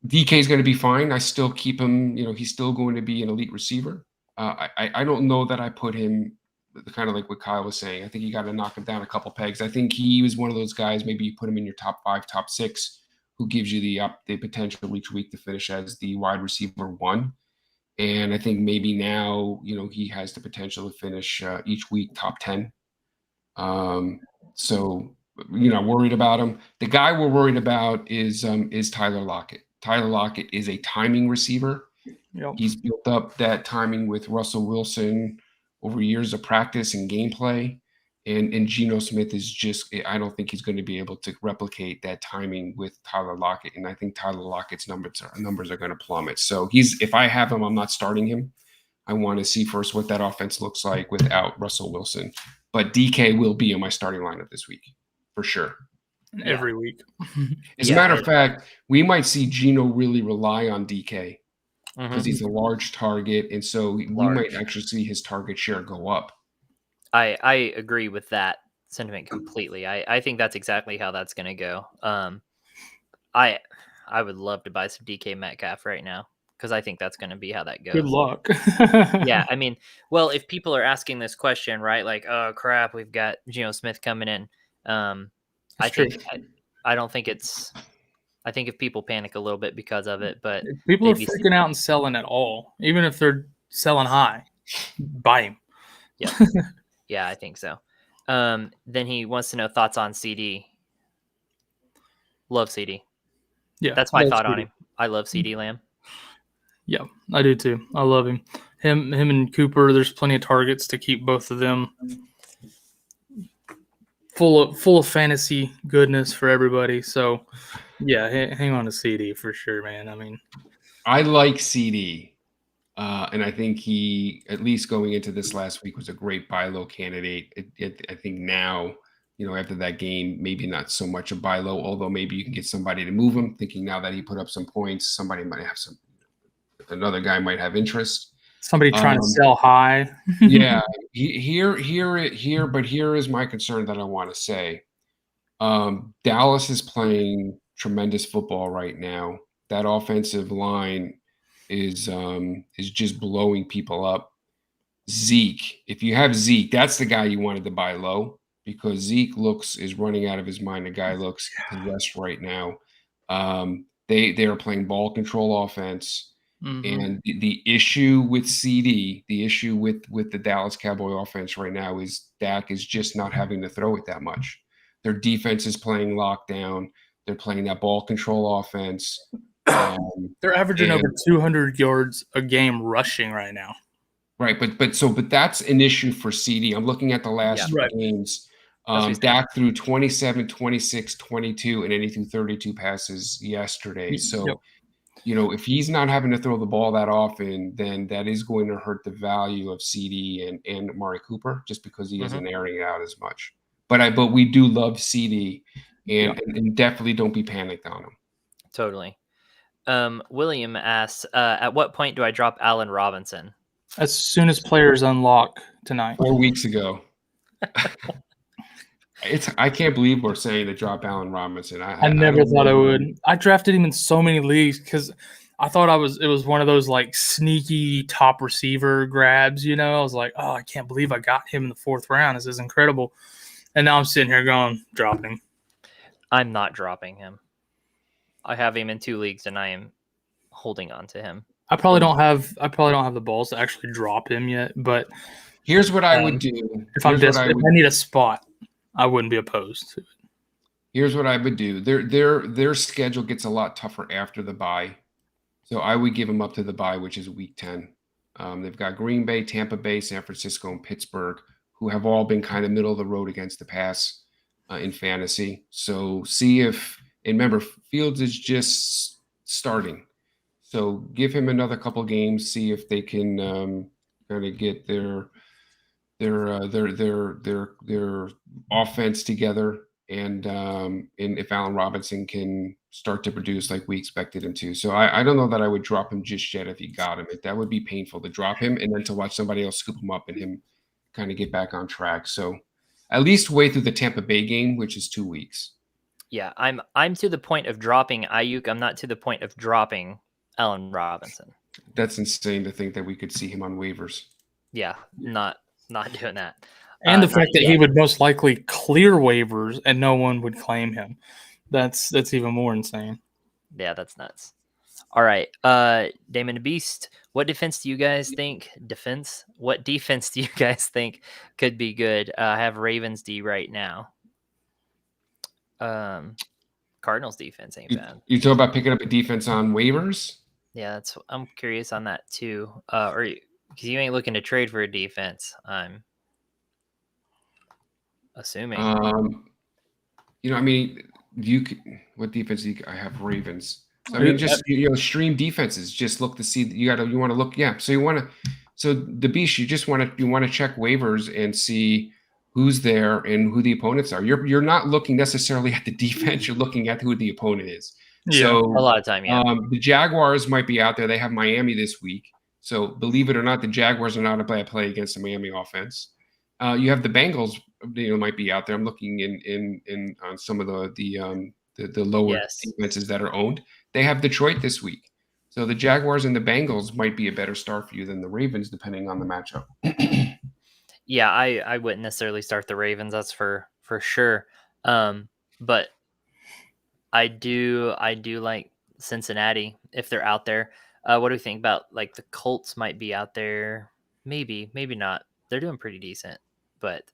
DK is going to be fine. I still keep him. He's still going to be an elite receiver. I don't know that I put him kind of like what Kyle was saying. I think you got to knock him down a couple pegs. I think he was one of those guys. Maybe you put him in your top 5, top 6, who gives you the potential each week to finish as the wide receiver 1. And I think maybe now he has the potential to finish each week top 10. So worried about him. The guy we're worried about is Tyler Lockett. Tyler Lockett is a timing receiver. Yep. He's built up that timing with Russell Wilson over years of practice and gameplay. And Geno Smith is I don't think he's going to be able to replicate that timing with Tyler Lockett. And I think Tyler Lockett's numbers are going to plummet. So if I have him, I'm not starting him. I want to see first what that offense looks like without Russell Wilson. But DK will be in my starting lineup this week for sure. Every week. As a matter of fact, we might see Geno really rely on DK because he's a large target. And so we might actually see his target share go up. I agree with that sentiment completely. I think that's exactly how that's going to go. I would love to buy some DK Metcalf right now because I think that's going to be how that goes. Good luck. Yeah, I mean, well, if people are asking this question, right, like, oh crap, we've got Geno Smith coming in. I think if people panic a little bit because of it, but if people are freaking out and selling at all, even if they're selling high, buy him. Yeah. Yeah, I think so. Then he wants to know thoughts on CD. Love CD. Yeah, that's my thought on him. I love CD Lamb. Yeah, I do too. I love him. Him and Cooper. There's plenty of targets to keep both of them full of fantasy goodness for everybody. So, yeah, hang on to CD for sure, man. I mean, I like CD. And I think he, at least going into this last week, was a great buy low candidate. I think now, after that game, maybe not so much a buy low, although maybe you can get somebody to move him, thinking now that he put up some points, somebody might have another guy might have interest. Somebody trying to sell high. Yeah. Here is my concern that I want to say. Dallas is playing tremendous football right now. That offensive line is just blowing people up. Zeke, if you have Zeke, that's the guy you wanted to buy low because Zeke is running out of his mind. The guy looks possessed right now. They are playing ball control offense, and the issue with CD, the issue with the Dallas Cowboy offense right now is Dak is just not having to throw it that much. Their defense is playing lockdown. They're playing that ball control offense. They're averaging over 200 yards a game rushing right now. Right, but that's an issue for CD. I'm looking at the last two games. Dak threw 27, 26, 22, and then he threw 32 passes yesterday. So, if he's not having to throw the ball that often, then that is going to hurt the value of CD and Amari Cooper just because he isn't airing it out as much. But we do love CD, and definitely don't be panicked on him. Totally. William asks, at what point do I drop Allen Robinson? As soon as players unlock tonight. 4 weeks ago. I can't believe we're saying to drop Allen Robinson. I never thought I would. I drafted him in so many leagues because I thought it was one of those like sneaky top receiver grabs, I was like, oh, I can't believe I got him in the 4th round. This is incredible. And now I'm sitting here going, drop him. I'm not dropping him. I have him in 2 leagues and I am holding on to him. I probably don't have the balls to actually drop him yet, but here's what I would do. If I'm desperate, if I need a spot, I wouldn't be opposed to it. Here's what I would do. Their schedule gets a lot tougher after the bye. So I would give them up to the bye, which is week 10. They've got Green Bay, Tampa Bay, San Francisco, and Pittsburgh, who have all been kind of middle of the road against the pass in fantasy. So see if, and remember, Fields is just starting. So give him another couple games, see if they can kind of get their offense together, and if Allen Robinson can start to produce like we expected him to. So I don't know that I would drop him just yet if you got him. That would be painful to drop him and then to watch somebody else scoop him up and him kind of get back on track. So at least wait through the Tampa Bay game, which is 2 weeks. Yeah, I'm to the point of dropping Ayuk. I'm not to the point of dropping Allen Robinson. That's insane to think that we could see him on waivers. Yeah, not doing that. And the fact that he would most likely clear waivers and no one would claim him. That's even more insane. Yeah, that's nuts. All right. Damon the Beast, what defense do you guys think? What defense do you guys think could be good? I have Ravens D right now. Cardinals defense ain't bad. You talk about picking up a defense on waivers? Yeah, I'm curious on that too. Or because you ain't looking to trade for a defense, I'm assuming. What defense do I have? Ravens. So, just stream defenses. Just look to see. You want to look. Yeah. So the Beast. You want to check waivers and see who's there and who the opponents are. You're not looking necessarily at the defense. You're looking at who the opponent is. Yeah, so a lot of time. Yeah. The Jaguars might be out there. They have Miami this week. So believe it or not, the Jaguars are not a bad play against the Miami offense. You have the Bengals, might be out there. I'm looking in on some of the lower defenses that are owned. They have Detroit this week. So the Jaguars and the Bengals might be a better start for you than the Ravens, depending on the matchup. Yeah, I wouldn't necessarily start the Ravens. That's for sure. But I do like Cincinnati if they're out there. What do we think about like the Colts might be out there? Maybe not. They're doing pretty decent, but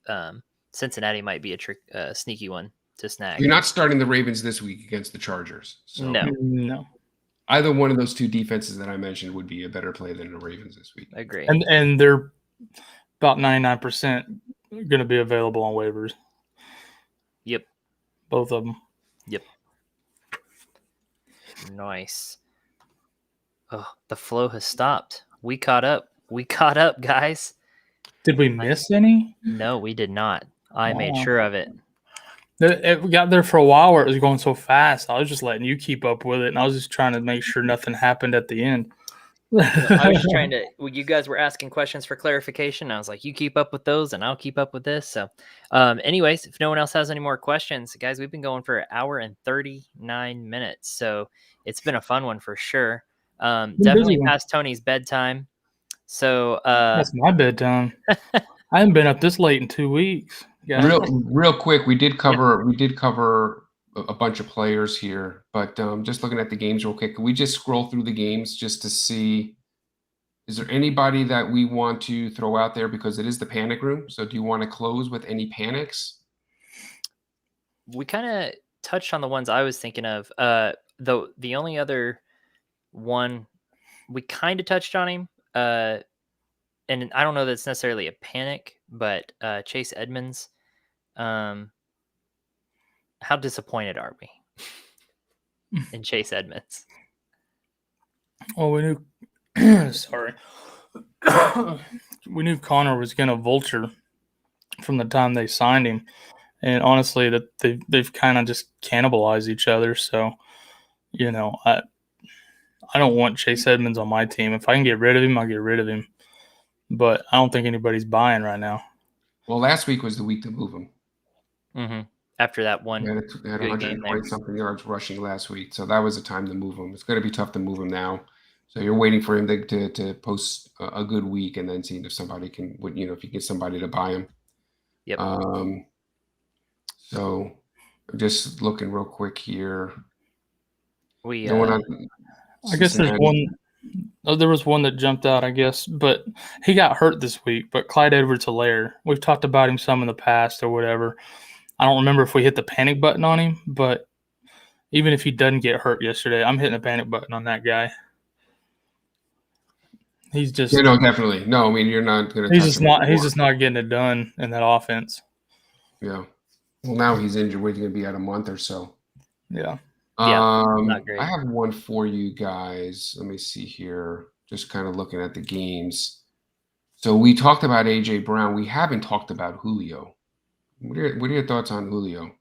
Cincinnati might be a sneaky one to snag. You're not starting the Ravens this week against the Chargers. So No. Either one of those two defenses that I mentioned would be a better play than the Ravens this week. I agree. And they're about 99% going to be available on waivers. Yep. Both of them. Yep. Nice. Oh, the flow has stopped. We caught up, guys. Did we miss any? No, we did not. I made sure of it. We got there for a while where it was going so fast. I was just letting you keep up with it, and I was just trying to make sure nothing happened at the end. I was trying to. Well, you guys were asking questions for clarification. I was like, you keep up with those, and I'll keep up with this. So, anyways, if no one else has any more questions, guys, we've been going for 1 hour and 39 minutes. So it's been a fun one for sure. Definitely past Tony's bedtime. So that's my bedtime. I haven't been up this late in 2 weeks. Real quick, we did cover a bunch of players here, but just looking at the games real quick, can we just scroll through the games just to see, is there anybody that we want to throw out there, because it is the panic room? So do you want to close with any panics? we kind of touched on the ones I was thinking of. The only other one we kind of touched on him, and I don't know that it's necessarily a panic, but Chase Edmunds. How disappointed are we in Chase Edmunds? Well, we knew. Sorry, we knew Connor was going to vulture from the time they signed him, and honestly, that they've kind of just cannibalized each other. So, I don't want Chase Edmunds on my team. If I can get rid of him, I'll get rid of him. But I don't think anybody's buying right now. Well, last week was the week to move him. Mm-hmm. After that one, they had 120-something yards rushing last week, so that was the time to move him. It's going to be tough to move him now. So you're waiting for him to post a good week and then seeing if somebody can, if you get somebody to buy him. Yep. So I'm just looking real quick here. I guess there's one. Oh, there was one that jumped out, I guess, but he got hurt this week. But Clyde Edwards-Helaire, we've talked about him some in the past or whatever. I don't remember if we hit the panic button on him, but even if he doesn't get hurt yesterday, I'm hitting a panic button on that guy. He's just definitely. No, I mean, you're not going to. He's just not getting it done in that offense. Yeah. Well, now he's injured. We're going to be out a month or so. Yeah. Not great. I have one for you guys. Let me see here. Just kind of looking at the games. So we talked about AJ Brown. We haven't talked about Julio. What are your thoughts on Julio?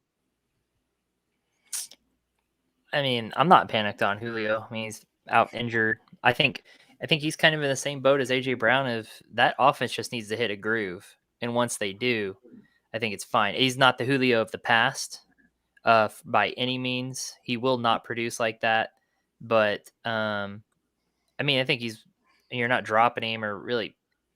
I mean, I'm not panicked on Julio. I mean, he's out injured. I think he's kind of in the same boat as AJ Brown. If that offense just needs to hit a groove, and once they do, I think it's fine. He's not the Julio of the past, by any means. He will not produce like that. But I mean, I think you're not dropping him or really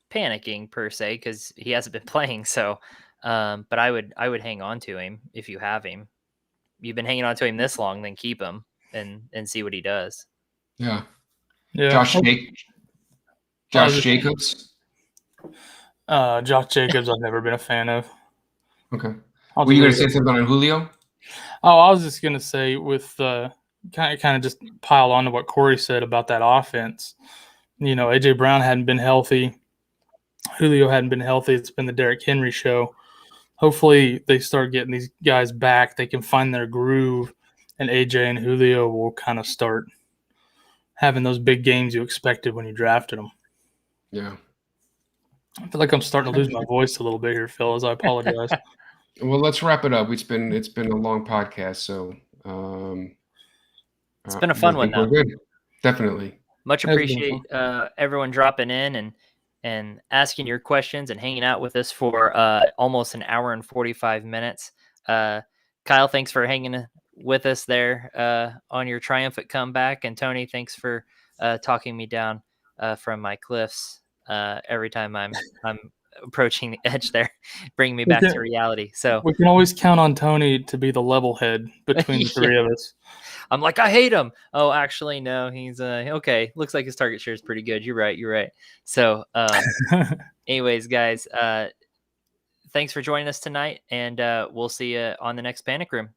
panicking per se because he hasn't been playing. So, but I would hang on to him if you have him. You've been hanging on to him this long, then keep him and see what he does. Yeah. Josh Jacobs. Josh Jacobs, I've never been a fan of. Okay. Were you going to say something on Julio? Oh, I was just going to say with kind of just pile on to what Corey said about that offense. AJ Brown hadn't been healthy. Julio hadn't been healthy. It's been the Derrick Henry show. Hopefully they start getting these guys back. They can find their groove, and AJ and Julio will kind of start having those big games you expected when you drafted them. Yeah. I feel like I'm starting to lose my voice a little bit here, fellas. I apologize. Well, let's wrap it up. It's been a long podcast, so it's been a fun one, though. We're good. Definitely. Much appreciate everyone dropping in and asking your questions and hanging out with us for almost an hour and 45 minutes. Kyle, thanks for hanging with us there on your triumphant comeback. And Tony, thanks for talking me down from my cliffs every time I'm approaching the edge there, bringing me back to reality. So we can always count on Tony to be the level head between the three of us. I'm like, I hate him. Oh, actually, no, he's okay. Looks like his target share is pretty good. You're right. So anyways, guys, thanks for joining us tonight, and we'll see you on the next Panic Room.